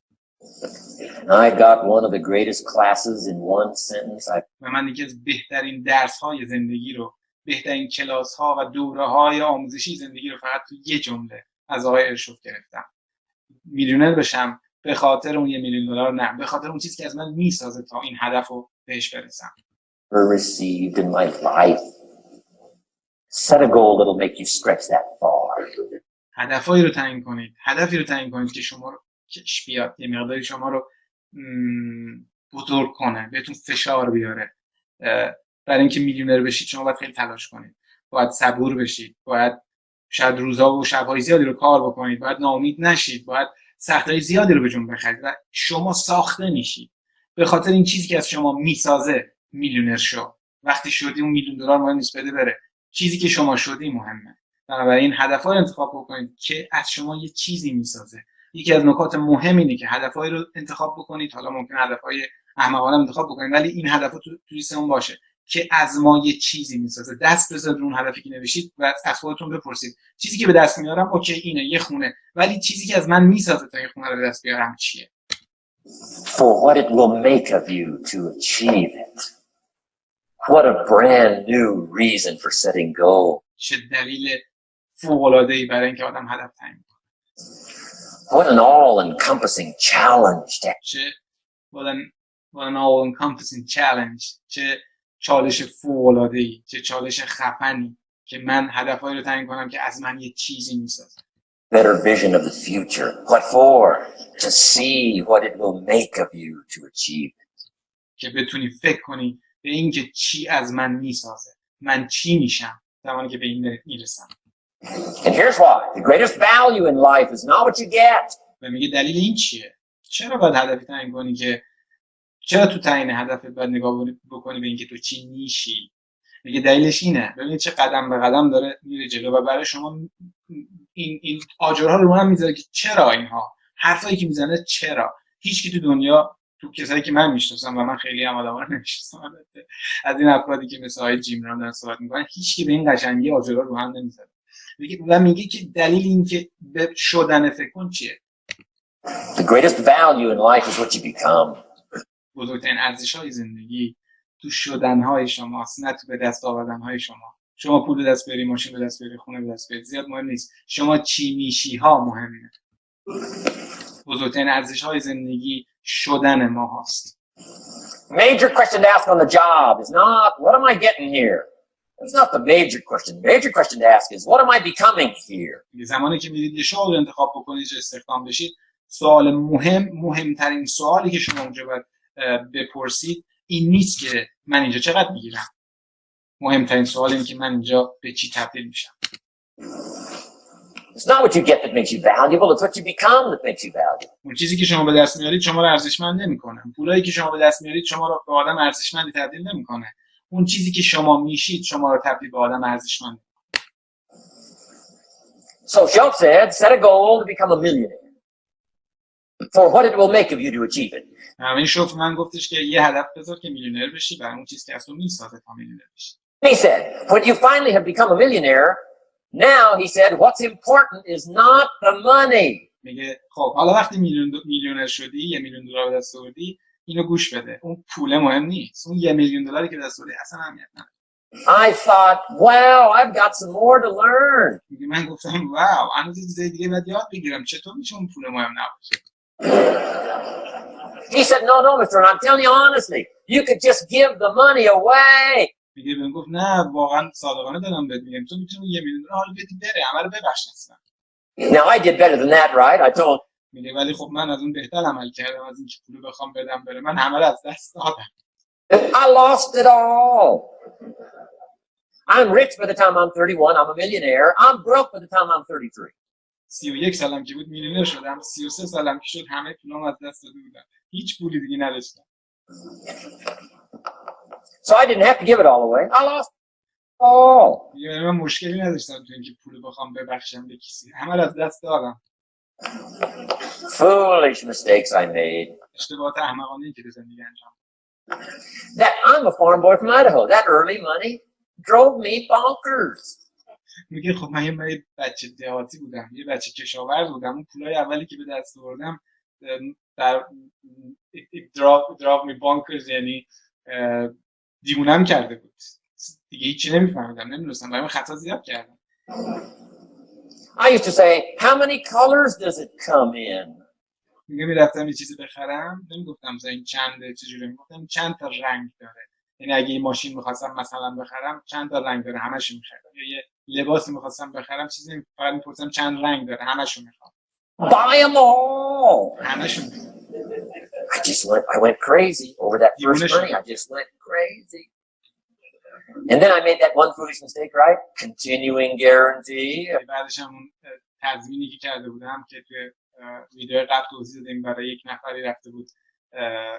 And I got one of the greatest classes in one sentence. و من یکی از بهترین درس‌های زندگی رو، بهترین کلاس‌ها و دوره‌های آموزشی زندگی رو فقط تو یه جمله از آقای ارشوف گرفتم. میلیونر بشم به خاطر اون $1,000,000 نه، به خاطر اون چیزی که از من میسازه تا این هدف رو بهش برسم. Received in my life. Set a goal that'll make you stretch that far. هدفی رو تعیین کنید که شما رو کش بیاد، یه مقداری شما رو بزرگ کنه، بهتون فشار بیاره. برای اینکه میلیونر بشید شما باید خیلی تلاش کنید، باید صبور بشید، باید شاید روزا و شب‌های زیادی رو کار بکنید، باید ناامید نشید، باید سختی‌های زیادی رو به جون بخرید و شما ساخته میشید به خاطر این چیزی که از شما میسازه. میلیونر شو، وقتی شدی اون $1,000,000 مهم نیست، بده بره، چیزی که شما شدی مهمه. بنابراین هدف‌ها رو انتخاب بکنید که از شما یه چیزی میسازه. یکی از نکات مهم اینه که هدف‌هایی رو انتخاب بکنید، حالا ممکنه هدف‌های احمقانه انتخاب بکنید ولی این هدف‌ها تو لیستمون باشه که از ما یه چیزی میسازه. دست بذارید اون هدفی که نوشید و از خودتون بپرسید چیزی که به دست میارم اوکی اینه، یه خونه، ولی چیزی که از من میسازه تا این خونه رو به دست بیارم چیه؟ For what it will make of you to achieve it. What a brand new reason for setting goals. چه دلیل فوق‌العاده‌ای برای اینکه آدم هدف تعیین کنه. What an all-encompassing challenge. چه what an all-encompassing challenge. چه چالش فوق‌العاده‌ای، چه چالش خفنی که من هدفهایی رو تعیین کنم که از من یه چیزی میسازه. Better vision of the future. What for? To see what it will make of you to achieve it. که بتونی فکر کنی به این که چی از من میسازه، من چی میشم زمانی که به این میرسم. And here's why. The greatest value in life is not what you get. و میگه دلیل این چیه؟ چرا باید هدفی تعیین کنی که چرا تو تعیین هدفت باید نگاه بکنی به اینکه تو چی میشی؟ میگه دلیلش اینه. ببینید چه قدم به قدم داره میره جلو و برای شما این آجرها رو هم میذاره که چرا اینها حرفایی که میزنه چرا. هیچ کی تو دنیا، تو کسایی که من میشناسم و من خیلی هم آدما رو نمیشناسم البته، از این افرادی که مثل آقای جیم ران دارن صحبت میکنن، هیچ کی به این قشنگی آجرها رو هم نمیذاره. میگه که دلیل این که به شدن فکر کن چیه؟ The greatest value in life is what you become. بزرگترین ارزش‌های زندگی تو شدن‌های شماست، نه تو به دست آوردن‌های شما. شما پول به دست بیاری، ماشین به دست بیاری، خونه به دست بیاری، زیاد مهم نیست. شما چی میشی‌ها مهمه. بزرگترین ارزش‌های زندگی شدن ما هست. Major question to ask on the job is not what am I getting here? It's not the major question. The major question to ask is what am I becoming here? زمانی که میرید یه شغل رو انتخاب بکنید، استخدام بشید، سوال مهمترین سوالی که شما اونجا باید بپرسید این نیست که من اینجا چقدر میگیرم. مهمترین سوال اینه که من اینجا به چی تبدیل میشم. It's not what you get that makes you valuable, it's what you become that makes you valuable. اون چیزی که شما به دست میارید شما رو ارزشمند نمیکنه. پولایی که شما به دست میارید شما رو به آدم ارزشمندی تبدیل نمیکنه. اون چیزی که شما میشید شما رو تبدیل به آدم ارزشمند. So Shelf said, set a goal to become a millionaire for what it will make of you to achieve it. همین شوف من گفتش که یه هدف بذار که میلیونر بشی برای اون چیزی که اصلا میسازه تا میلیونر بشی. He said, when you finally have become a millionaire, now he said, what's important is not the money. میگه خب حالا وقتی میلیونر شدی، $1 میلیون به دست آوردی، اینو گوش بده. اون پول مهم نیست. اون $1 میلیون که دست آوردی اصلا اهمیت نداره. I thought, wow, I've got some more to learn. میگه من گفتم واو، هنوز چیزای دیگه باید یاد بگیرم. چطور میشه اون پول مهم نباشه؟ He said, no, Mr. I'm telling you honestly, you could just give the money away. میگه بهم گفت نه واقعا صادقانه دارم بهت میگم تو میتونی $1 میلیون حالا بدی بره، همه رو ببخش اصلا. Now I did better than that, right? I told. میگه ولی خب من از اون بهتر عمل کردم از اینکه پول بخوام بدم بره. من همه رو از دست دادم. I lost it all. I'm rich by the time I'm 31. I'm a millionaire. I'm broke by the time I'm 33. 31 سالم که بود میلیونر شدم. 33 سالم که شد همه پولام از دست داده بودم. هیچ پولی دیگه نداشتم. So I didn't have to give it all away. I lost it all. یعنی من مشکلی نداشتم تو اینکه پول بخوام ببخشم به کسی. همه رو از دست دادم. Foolish mistakes I made. اشتباهات احمقانه‌ای که تو زندگی انجام That I'm a farm boy from Idaho. That early money drove me bonkers. میگه خب من یه بچه دهاتی بودم، یه بچه کشاورز بودم. اون پولای اولی که به دست آوردم در drove me bonkers یعنی دیوونم کرده بود. دیگه هیچی نمیفهمیدم، نمیدونستم. برای من خطا زیاد کردم. I used to say, how many colors does it come in? میگه میرفتم یه چیزی بخرم، نمیگفتم مثلا این چنده چجوری، میگفتم چند تا رنگ داره. یعنی اگه یه ماشین می‌خواستم مثلا بخرم چند تا رنگ داره همه‌شو می‌خرم، یا یه لباسی می‌خواستم بخرم چیزی فقط می‌پرسیدم چند رنگ داره همه‌شو می‌خوام. Buy them all. همه‌شو I went crazy over that first money. I just went crazy. And then I made that one foolish mistake, right? Continuing guarantee. بعدش هم اون تضمینی که کرده بودم که توی ویدیو قبل توضیح دادیم برای یک نفری رفته بود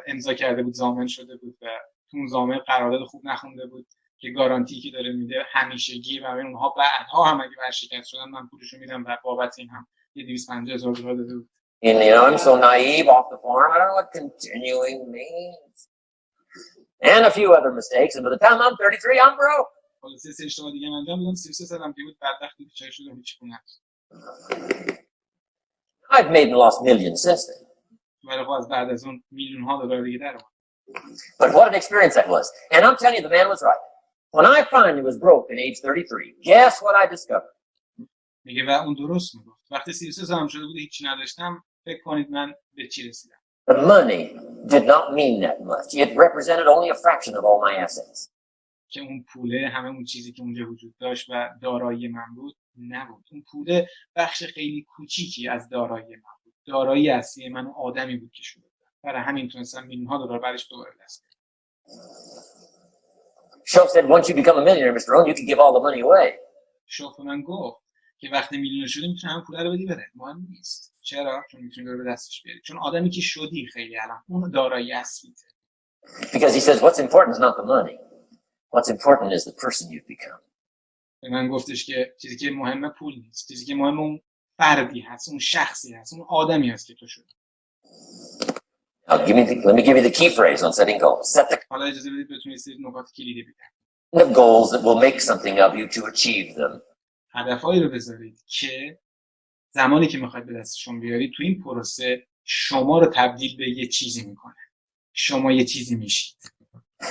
امضا کرده بود، ضامن شده بود و تو اون ضامن قرارداد خوب نخونده بود که گارانتی که داره میده همیشگی و اونها بعدها هم اگه ورشکست شدن من پولشو میدم و بابت این هم یه $250,000 داده بود. And I'm so naive off the farm. I don't know what continuing means. And a few other mistakes. And by the time I'm 33, I'm broke. حالا سه اشتباه دیگه من انجام دادم. 33 سالم که بود بدبختی بیچاره شدم، هیچ پول نداشتم. I've made and lost millions since then. ولی خب از بعد از اون میلیون‌ها دلار دیگه در اومد. But what an experience that was. And I'm telling you, the man was right. When I finally was broke at age 33, guess what I discovered? میگه و اون درست میگفت. وقتی 33 سالم شده بود هیچی نداشتم، فکر کنید من به چی رسیدم. The money did not mean that much. It represented only a fraction of all my assets. که اون پوله همه اون چیزی که اونجا وجود داشت و دارایی من بود نبود. اون پوله بخش خیلی کوچیکی از دارایی من بود. دارایی اصلی من آدمی بود که شده بود. برای همین تونستم میلیون‌ها دلار برش دوباره دست بیارم. Shoaff said, once you become a millionaire, Mr. Rohn, you can give all the money away. شوف من گفت که وقتی میلیونر شدی میتونی همه پوله رو بدی بره. مهم نیست. چرا؟ چون میتونی رو به دستش بیاری. چون آدمی که شدی خیلی الان اون دارایی اصلیته. Because he says what's important is not the money. What's important is the person you've become. به من گفتش که چیزی که مهمه پول نیست. چیزی که مهمه اون فردی هست، اون شخصی هست، اون آدمی هست که تو شدی. Let me give you the key phrase on setting goals. Set حالا اجازه بدید بهتون یه سری نکات کلیدی the بگم. goals that will make something of you to achieve them. هدفهایی رو بذارید که زمانی که میخواید به دستشون بیارید تو این پروسه شما رو تبدیل به یه چیزی میکنه. شما یه چیزی میشید.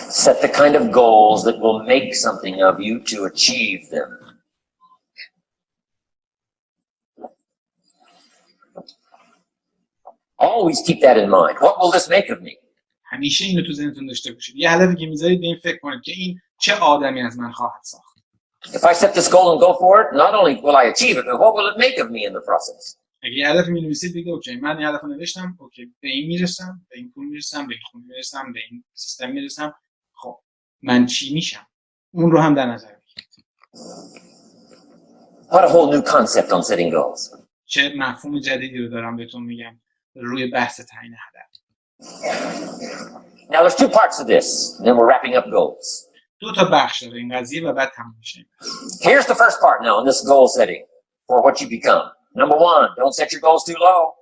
Set the kind of goals that will make something of you to achieve them. Always keep that in mind. What will this make of me? همیشه اینو تو ذهنتون داشته باشید. یه هدفی که میذارید به این فکر کنید که این چه آدمی از من خواهد ساخت. If I set this goal and go for it, not only will I achieve it, but what will it make of me in the process? اگه هدف می‌نویسید دیگه اوکی من این هدفو نوشتم، اوکی به این میرسم، به این پول میرسم، به این خونه میرسم، به این سیستم میرسم. خب من چی میشم؟ اون رو هم در نظر بگیرید. What a whole new concept on setting goals. چه مفهوم جدیدی رو دارم بهتون میگم روی بحث تعیین هدف. Now there's two parts of this, and then we're wrapping up goals. دو تا بخش داره این قضیه و بعد تموم میشه. Here's the first part now in this goal setting for what you become. Number one, don't set your goals too low.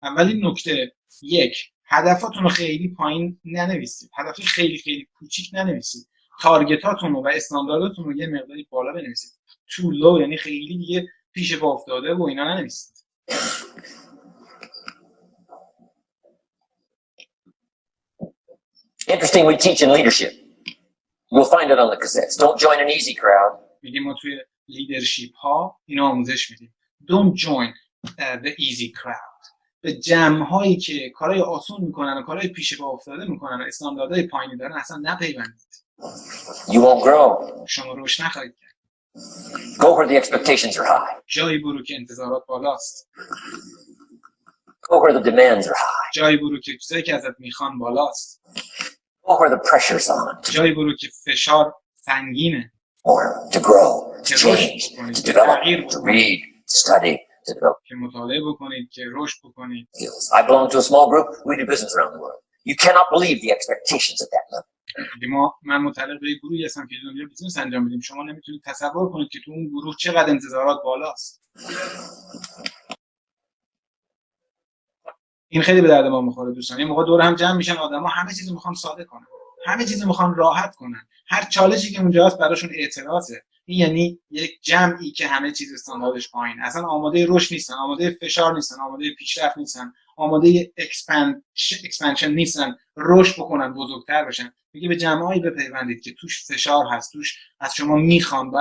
اولین نکته، یک، هدفاتون رو خیلی پایین ننویسید. هدف خیلی خیلی کوچیک ننویسید. تارگتاتون و استاندارداتون رو یه مقداری بالا بنویسید. too low یعنی خیلی دیگه پیش پا افتاده و اینا ننویسید. Interesting, we teach in leadership. You'll find it on the cassettes. Don't join an easy crowd. میگیم ما توی لیدرشپ ها اینو آموزش میدیم. Don't join the easy crowd. به جمع هایی که کارهای آسون میکنن و کارهای پیش پا افتاده میکنن و استانداردهای پایینی دارن اصلا نپیوندید. You won't grow. شما رشد نخواهید کرد. Go where the expectations are high. جایی برو که انتظارات بالاست. Go where the demands are high. جایی برو که چیزایی که ازت میخوان بالاست. Go where the pressure's on. جایی برو که فشار سنگینه. Or to grow, to change, to develop, to read, to study, to develop. که مطالعه بکنید، که رشد بکنید. I belong to a small group. We do business around the world. You cannot believe the expectations at that level. من متعلق به گروهی هستم که دنیا بیزنس انجام میدیم. شما نمیتونید تصور کنید که تو اون گروه چقدر انتظارات بالاست. این خیلی به درد ما میخوره دوستان. یه موقع دور هم جمع میشن آدما همه چیزو میخوان ساده کنن. همه چیزو میخوان راحت کنن. هر چالشی که اونجا هست براشون اعتراضه. این یعنی یک جمعی که همه چیز استانداردش پایین، اصلا آماده رشد نیستن، آماده فشار نیستن، آماده پیشرفت نیستن، آماده اکسپنشن نیستن، رشد بکنن، بزرگتر بشن. میگه به جمعایی بپیوندید که توش فشار هست، توش از شما میخوان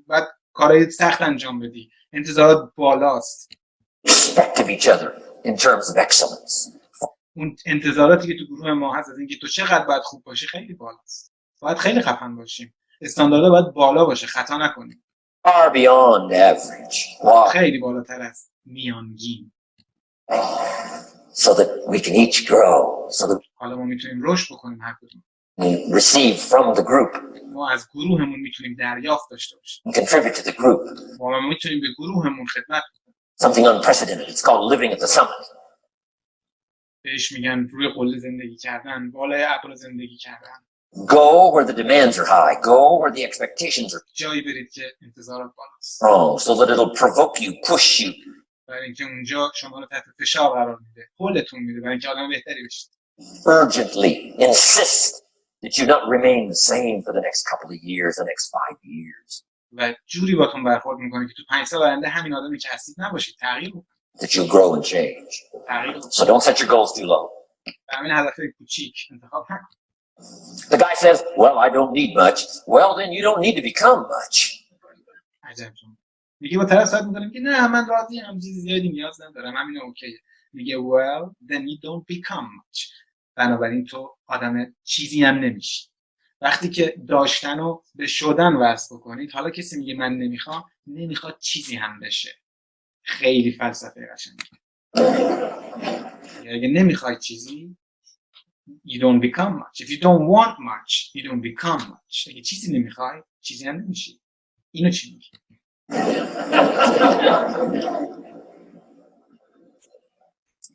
بعد کارهای سخت انجام بدی، انتظارات بالاست. Respect of each other in terms of excellence. اون انتظاراتی که تو گروه ما هست از اینکه تو چقدر باید خوب باشی خیلی بالاست. باید خیلی خفن باشیم. استانداردها باید بالا باشه، خطا نکنیم. Far beyond average. Why? خیلی بالاتر از میانگین. So that we can each grow. So that حالا ما میتونیم رشد بکنیم هر کدوم. we receive from the group. ما از گروهمون میتونیم دریافت داشته باشیم. And contribute to the group. ما میتونیم به گروهمون خدمت کنیم. Something unprecedented. It's called living at the summit. بهش میگن روی قله زندگی کردن، بالای ابر زندگی کردن. Go where the demands are high. Go where the expectations are جایی برید که انتظارات بالاست. strong, so that it'll provoke you, push you. برای اینکه اونجا شما رو تحت فشار قرار میده، هولتون میده برای اینکه آدم بهتری بشید. Urgently insist that you not remain the same for the next couple of years, the next 5 years. و جوری باتون برخورد میکنه که تو 5 سال آینده همین آدمی که هستید نباشید، تغییر بکنید. That you'll grow and change. So don't set your goals too low. همین هدفهای کوچیک انتخاب نکنید. The guy says, well, I don't need much. Well, then you don't need to become much. عجب جون. میگه با طرف صحبت میکنیم که نه من راضیم، چیزی زیادی نیاز ندارم، همین اوکیه. میگه well, then you don't become much. بنابراین تو آدم چیزی هم نمیشی. وقتی که داشتن رو به شدن وصل بکنید، حالا کسی میگه من نمیخوام، نمیخواد چیزی هم بشه. خیلی فلسفه قشنگه. اگه نمیخوای چیزی you don't become much. If you don't want much, you don't become much. اگه چیزی نمیخوای، چیزی هم نمیشی. اینو چی میگی؟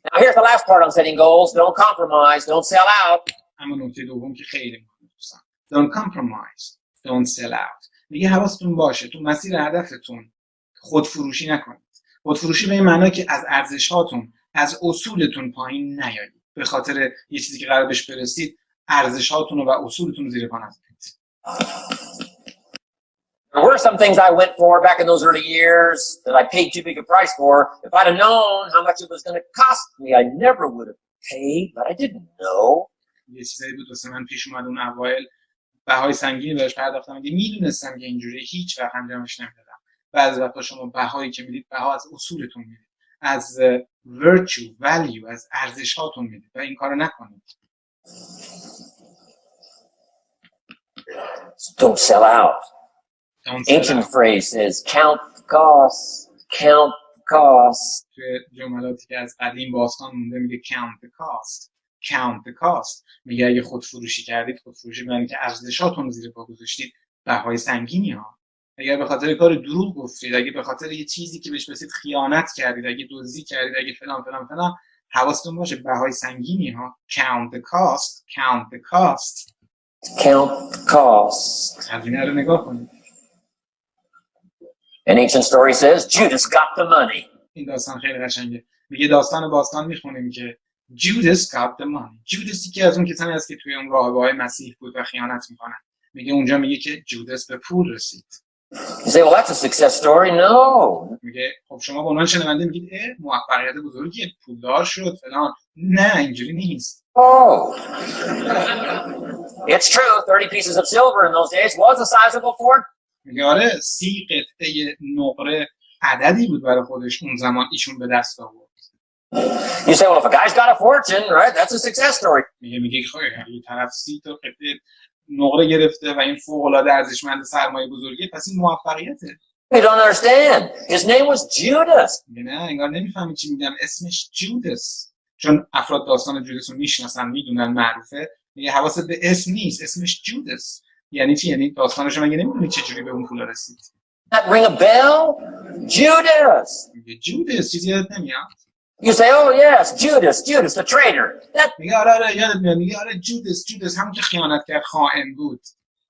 Now here's the last part on setting goals. Don't compromise. Don't sell out. اما نکته دوم که خیلی مهمه دوستان. Don't compromise. Don't sell out. میگه حواستون باشه تو مسیر هدفتون خودفروشی نکنید. خودفروشی به این معنی که از ارزش‌هاتون، از اصولتون پایین نیایید. به خاطر یه چیزی که قرار بهش برسید، ارزش‌هاتون و اصولتون رو زیر پا نذارید. There were some things I went for back in those early years that I paid too big a price for. If I'd have known how much it was going to cost me, I never would have paid, but I didn't know. یه چیزایی بود واسه من پیش اومد اون اوایل، بهای سنگینی بهش پرداختم. اگه میدونستم که اینجوری هیچ وقت انجامش نمیدادم. بعضی وقتا شما بهایی که میدید، بها از اصولتون میدید، از virtue, value، از ارزش‌هاتون میدید و این کارو نکنید. Don't sell out. Ancient phrase says, count the cost, count the cost. توی جملاتی که از قدیم باستان مونده میگه count the cost, count the cost. میگه اگه خودفروشی کردید، خودفروشی معنی که ارزشاتون رو زیر پا گذاشتید، بهای سنگینی ها. اگر به خاطر کار دروغ گفتید، اگه به خاطر یه چیزی که بهش رسید خیانت کردید، اگه دزدی کردید، اگه فلان فلان فلان، حواستون باشه بهای سنگینی ها. count the cost, count the cost. Count the cost. هزینه رو نگاه کنید. An ancient story says Judas got the money. این داستان خیلی قشنگه. میگه داستان باستان میخونیم که Judas got the money. جودسی که از اون کسانی است که توی اون راهبه‌های مسیح بود و خیانت میکنن. میگه اونجا میگه که جودس به پول رسید. You say, well, that's a success story. No. میگه خب شما به عنوان شنونده میگید موفقیت بزرگی، پولدار شد فلان. نه اینجوری نیست. Oh. It's true. 30 pieces of silver in those days was a sizable fortune. میگه آره 30 قطعه نقره عددی بود برای خودش اون زمان ایشون به دست آورد. You say, well, if a guy's got a fortune, right, that's a success story. میگه خب یه طرف 30 تا قطعه نقره گرفته و این فوق العاده ارزشمند سرمایه بزرگی، پس این موفقیته. You don't understand. His name was Judas. نه انگار نمیفهمی چی میگم. اسمش جودس. چون افراد داستان جودس رو میشناسن میدونن معروفه. میگه حواست به اسم نیست، اسمش جودس. یعنی چی؟ یعنی داستانش مگه نمیدونی چه جوری به اون پول رسید؟ That ring a bell? Judas. میگه جودس چیزی یادت نمیاد؟ You say, oh yes, Judas, the traitor. That میگه آره یادت میاد. میگه آره جودس همون که خیانت کرد، خائن بود.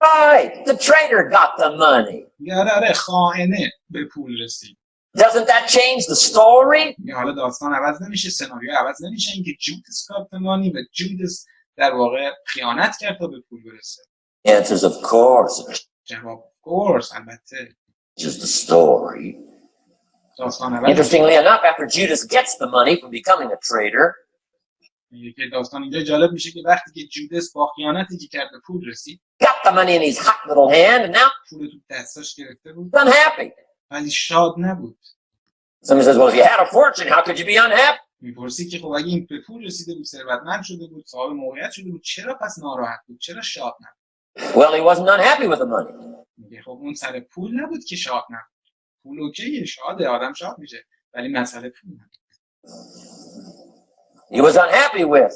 right, the traitor got the money. میگه آره خائنه به پول رسید. Doesn't that change the story? میگه حالا داستان عوض نمیشه، سناریو عوض نمیشه، اینکه جودس کاپتمانی و جودس در واقع خیانت کرد تا به پول برسه. The answer is of course. جواب course البته. Just the story. داستان عوض. Interestingly enough, after Judas gets the money from becoming a traitor, میگه که داستان اینجا جالب میشه که وقتی که جودس با خیانتی که کرد به پول رسید، got the money in his hot little hand, and now پول تو دستاش گرفته بود he's unhappy. ولی شاد نبود. Somebody says, well, if you had a fortune, how could you be unhappy? میپرسی که خب اگه این به پول رسیده بود، ثروتمند شده بود، صاحب موقعیت شده بود، چرا پس ناراحت بود؟ چرا شاد نبود؟ Well, he wasn't unhappy with the money. میگه خب اون سر پول نبود که شاد نبود. پول اوکیه، شاده، آدم شاد میشه، ولی مسئله پول نبود. He was unhappy with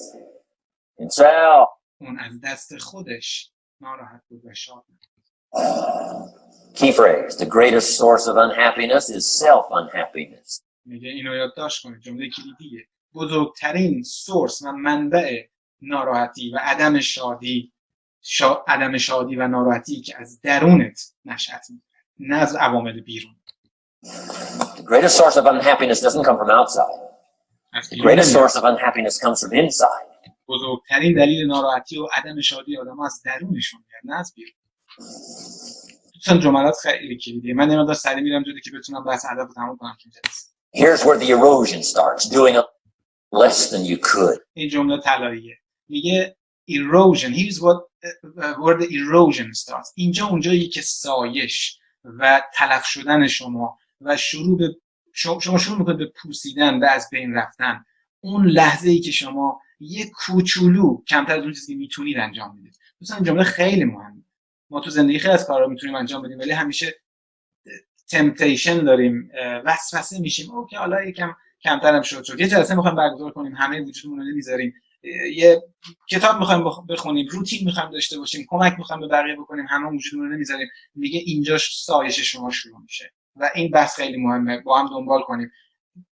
himself. اون از دست خودش ناراحت بود و شاد نبود. Key phrase, the greatest source of unhappiness is self-unhappiness. میگه اینو یادداشت کنید، جمله کلیدیه. بزرگترین سورس و منبع ناراحتی و عدم شادی و ناراحتی که از درونت نشأت میگیره، نه از عوامل بیرون. The greatest source of unhappiness doesn't come from outside. The greatest source of unhappiness comes from inside. بزرگترین دلیل ناراحتی و عدم شادی آدم‌ها از درونشون میاد، نه از بیرون. دوستان جملات خیلی کلیدیه. من نمیدونم سری میرم جلوی که بتونم بحث ادب رو تموم کنم که Here's where the erosion starts, doing less than you could. این جمله طلاییه. میگه erosion. Here's where the erosion starts. اینجا اونجایی که سایش و تلف شدن شما و شما شروع میکنید به پوسیدن و از بین رفتن. اون لحظه ای که شما یه کوچولو کمتر از اون چیزی که میتونید انجام بدید. دوستان این جمله خیلی مهمه. ما تو زندگی خیلی از کارا میتونیم انجام بدیم ولی همیشه تمپتیشن داریم، وسوسه میشیم. اوکی حالا یکم کمترم شد. یه جلسه میخوایم برگزار کنیم، همه وجودمون رو نمیذاریم، یه کتاب میخوایم بخونیم، روتین میخوایم داشته باشیم، کمک میخوایم به بقیه بکنیم، همه وجودمون رو نمیذاریم. میگه اینجا سایش شما شروع میشه و این بحث خیلی مهمه، با هم دنبال کنیم.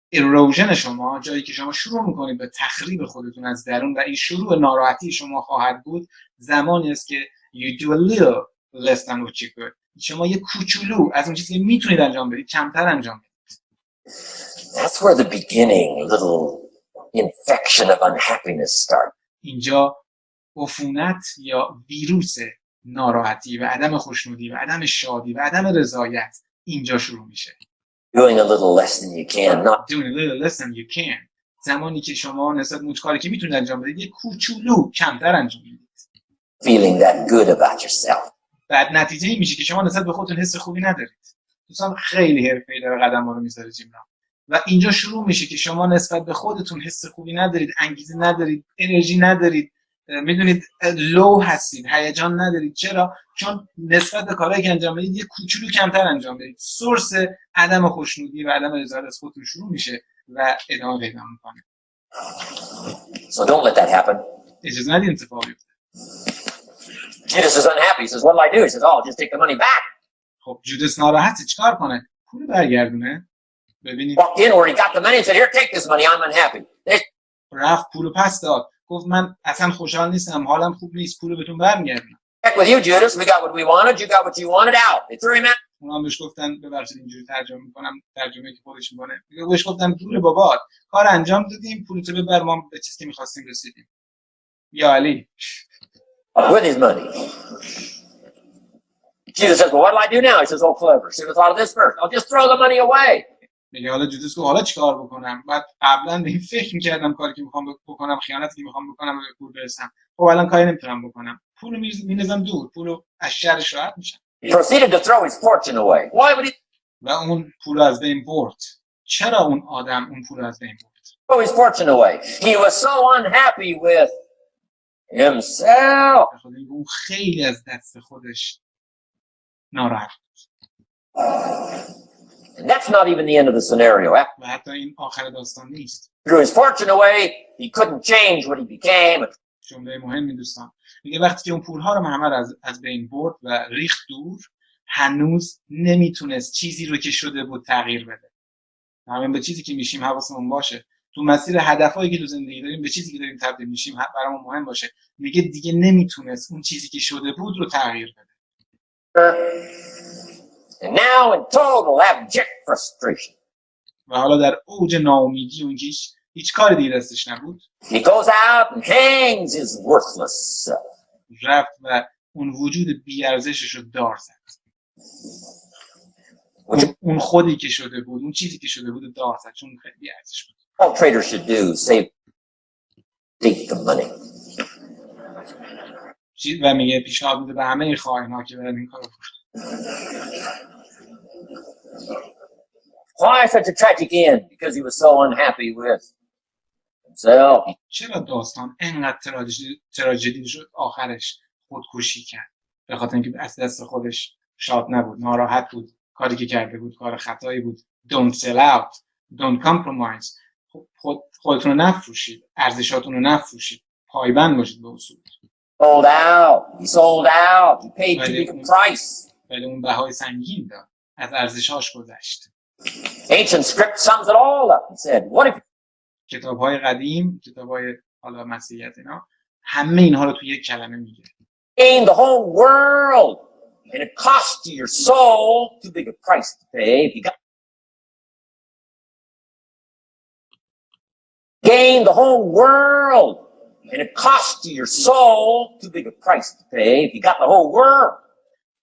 ایروژن شما، جایی که شما شروع میکنید به تخریب خودتون از درون و این شروع ناراحتی شما خواهد بود، زمانی است که you do a little less than what you could. شما یه کوچولو از اون چیزی که میتونید انجام بدید کمتر انجام بدید. That's where the beginning, little infection of unhappiness starts. اینجا عفونت یا ویروس ناراحتی و عدم خوشنودی و عدم شادی و عدم رضایت اینجا شروع میشه. Doing a little less than you can, not doing a little less than you can. زمانی که شما نسبت به کاری که میتونید انجام بدید یه کوچولو کمتر انجام بدید. feeling that good about yourself. بعد نتیجه این میشه که شما نسبت به خودتون حس خوبی ندارید. دوستان خیلی حرفه‌ای داره قدم‌ها رو میذاره جیمنا. و اینجا شروع میشه که شما نسبت به خودتون حس خوبی ندارید، انگیزه ندارید، انرژی ندارید، میدونید لو هستید، هیجان ندارید. چرا؟ چون نسبت به کارهایی که انجام میدید یه کوچولو کمتر انجام میدید. سورس عدم خوشنودی و عدم رضایت از خودتون شروع میشه و ادامه پیدا میکنه. So don't let that happen. اجازه ندید اتفاق بیفته. Judas is unhappy. He says, what do I do? He says, oh, just take the money back. خب جودس ناراحته، چیکار کنه؟ پول برگردونه. ببینید. Walked in where he got the money and said, here, take this money. I'm unhappy. رفت پولو پس داد. گفت من اصلا خوشحال نیستم، حالم خوب نیست، پولو بهتون برمیگردونم. Heck with you, Judas. We got what we wanted. You got what you wanted. Out. They threw him out. اونا هم بهش گفتن ببخشید اینجوری ترجمه میکنم ترجمه که خودش میکنه بهش گفتن دور بابات کار انجام دادیم پولتو ببر ما به چیزی که می‌خواستیم رسیدیم یا علی With his money. Jesus says, well, what do I do now? He says, oh, clever. Should have thought of this first. I'll just throw the money away. میگه حالا جودس گفت حالا چیکار بکنم بعد قبلا به این فکر می‌کردم کاری که می‌خوام بکنم خیانتی که می‌خوام بکنم به پول برسم خب الان کاری نمی‌تونم بکنم پولو می‌ریزم دور پولو از شرش راحت میشم He proceeded to throw his fortune away. Why would he و اون پولو از بین برد چرا اون آدم اون پولو از بین برد throw his fortune away? He was so unhappy with himself. اون خیلی از دست خودش ناراحت And that's not even the end of the scenario. و حتی این آخر داستان نیست. Threw his fortune away. He couldn't change what he became. جمله مهمی دوستان. میگه وقتی که اون پولها رو همه رو از بین برد و ریخت دور هنوز نمیتونست چیزی رو که شده بود تغییر بده. همین به چیزی که میشیم حواسمون باشه. تو مسیر هدفایی که تو زندگی داریم به چیزی که داریم تبدیل میشیم برامون مهم باشه. میگه دیگه نمیتونست اون چیزی که شده بود رو تغییر بده. And now in total abject frustration. و حالا در اوج ناامیدی اون که هیچ کاری دیگه دستش نبود. He goes out and hangs his worthless self. رفت و اون وجود بی‌ارزشش رو دار زد. اون خودی که شده بود، اون چیزی که شده بود دار زد چون خیلی بی‌ارزش بود. All traders should do save the money. و میگه پیشنهاد میده به همه خائن‌ها که برن این کارو کنن. Why such a tragic end? Because he was so unhappy with himself. چرا داستان اینقدر تراژدی شد آخرش خودکشی کرد؟ به خاطر اینکه از دست خودش شاد نبود، ناراحت بود، کاری که کرده بود کار خطایی بود. Don't sell out, don't compromise. خودتون رو نفروشید، ارزشاتون رو نفروشید، پایبند باشید به اصول. Sold out. He sold out. He paid too big a price. ولی اون بهای سنگین داد. از ارزش‌هاش گذشت. Ancient script sums it all up. He said, what if کتاب‌های قدیم، کتاب‌های حالا مسیحیت اینا همه اینها رو توی یک کلمه میگه. gain the whole world and it cost you your soul too big a price to pay if you got gain the whole world and it cost you your soul too big a price to pay if you got the whole world.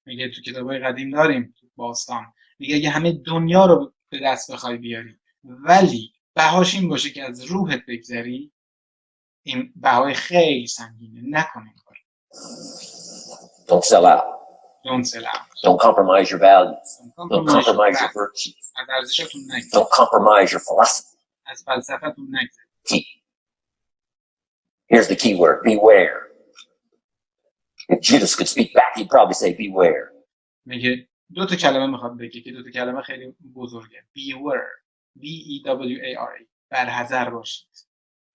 میگه تو کتاب‌های قدیم داریم تو باستان میگه اگه همه دنیا رو به دست بخوای بیاری ولی بهاش این باشه که از روحت بگذری این بهای خیلی سنگینه نکن این کار. Don't sell out. Don't sell out. Don't compromise your values. Don't compromise your virtues. از ارزشاتون نگذری. Don't compromise your philosophy. از فلسفتون نگذری. Key. Here's the key word, beware. If Judas could speak back, he'd probably say beware. میگه دو تا کلمه میخواد بگه که دو تا کلمه خیلی بزرگه. Beware. B-E-W-A-R-E. برحذر باشید.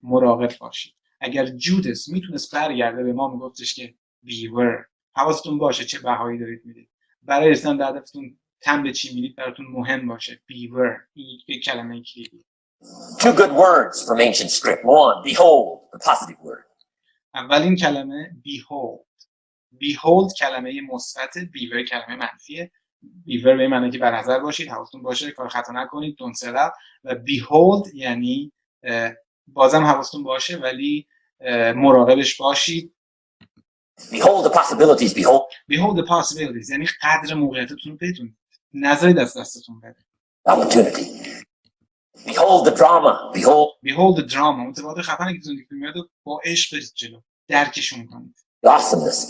مراقب باشید. اگر جودس میتونست برگرده به ما میگفتش که beware. حواستون باشه چه بهایی دارید میدید. برای رسیدن به هدفتون تن به چی میدید براتون مهم باشه. Beware. این یک کلمه کلیدی. Two good words from ancient script. One, behold, the positive word. اولین کلمه behold. behold کلمه مثبت، beware کلمه منفیه. beware به معنی که برحذر باشید، حواستون باشه کار خطا نکنید، don't sell out. و behold یعنی بازم حواستون باشه ولی مراقبش باشید. Behold the possibilities, behold the possibilities یعنی قدر موقعیتتون رو بدونید، نذارید از دستتون بره. opportunity. Behold the drama, behold the drama متفاوت خفنی که زندگی میاد با عشق برید جلو، درکشون کنید. the awesomeness,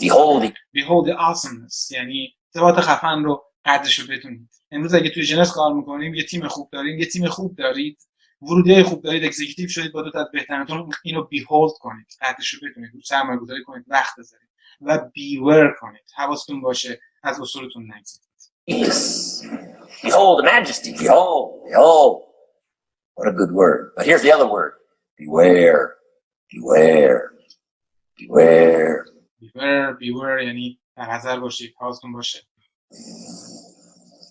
behold the awesomeness یعنی ارتباط خفن رو قدرش رو بدونید. امروز اگه توی جنس کار میکنیم یه تیم خوب داریم، یه تیم خوب دارید، ورودی خوب دارید، اکزیکیتیو شدید با دو تا بهترینتون، اینو بیهولد کنید، قدرش رو بدونید، رو سرمایه‌گذاری کنید، وقت بذارید و بیور کنید. حواستون باشه از اصولتون نگذرید. behold the majesty, behold. What a good word. But here's the other word. Beware. یعنی در حذر باشید، حواستون باشه.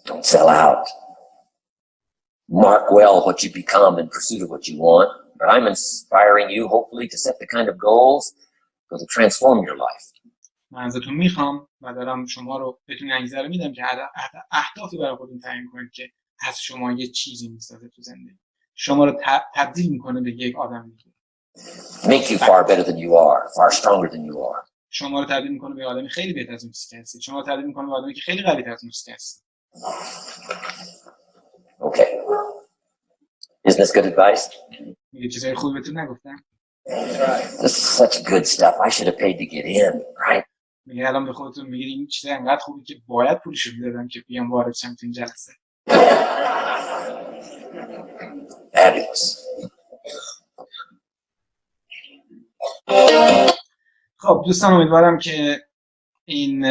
Don't sell out. Mark well what you become in pursuit of what you want. But I'm inspiring you, hopefully, to set the kind of goals that will transform your life. من ازتون میخوام و دارم شما رو بهتون انگیزه رو میدم که اهدافی برای خودتون تعیین کنید که از شما یه چیزی میسازه تو زندگی، شما رو تبدیل میکنه به یک آدم دیگه. Make you far better than you are, far stronger than you are. شما رو تبدیل میکنه به آدمی خیلی بهتر از اون چیزی که هستید. شما رو تبدیل میکنه به آدمی که خیلی قوی‌تر از اون چیزی که هستید. Okay. Isn't this good advice? میگه چیزای خوبی بهتون نگفتم؟ This is such good stuff. I should have paid to get in, right? میگه الان به خودتون میگید این چیزا انقدر خوبی که باید پولشو میدادم که بیام وارد شم تو این جلسه. Fabulous. خب دوستان، امیدوارم که این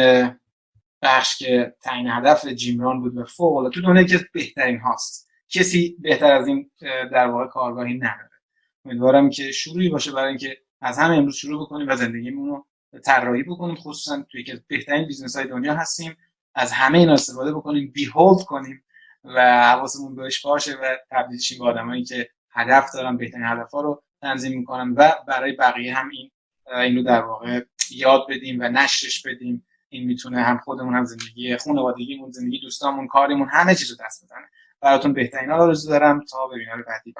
بخش که تعیین هدف جیمران بود و فوق العاده تو دنیایی که بهترین هاست، کسی بهتر از این در واقع کارگاهی نداره. امیدوارم که شروعی باشه برای اینکه از همه امروز شروع بکنیم و زندگیمون رو طراحی بکنیم، خصوصا توی که بهترین بیزنس‌های دنیا هستیم، از همه اینا استفاده بکنیم، بیهولد کنیم و حواسمون بهش باشه و تبدیل شیم به آدمایی که هدف دارن، بهترین هدف‌ها رو تنظیم می‌کنن و برای بقیه هم اینو در واقع یاد بدیم و نشرش بدیم. این میتونه هم خودمون، هم زندگی خانوادگیمون، زندگی دوستامون، کارمون، همه چیزو دست بزنه. براتون بهترین آرزو دارم تا ببینیم بعدی.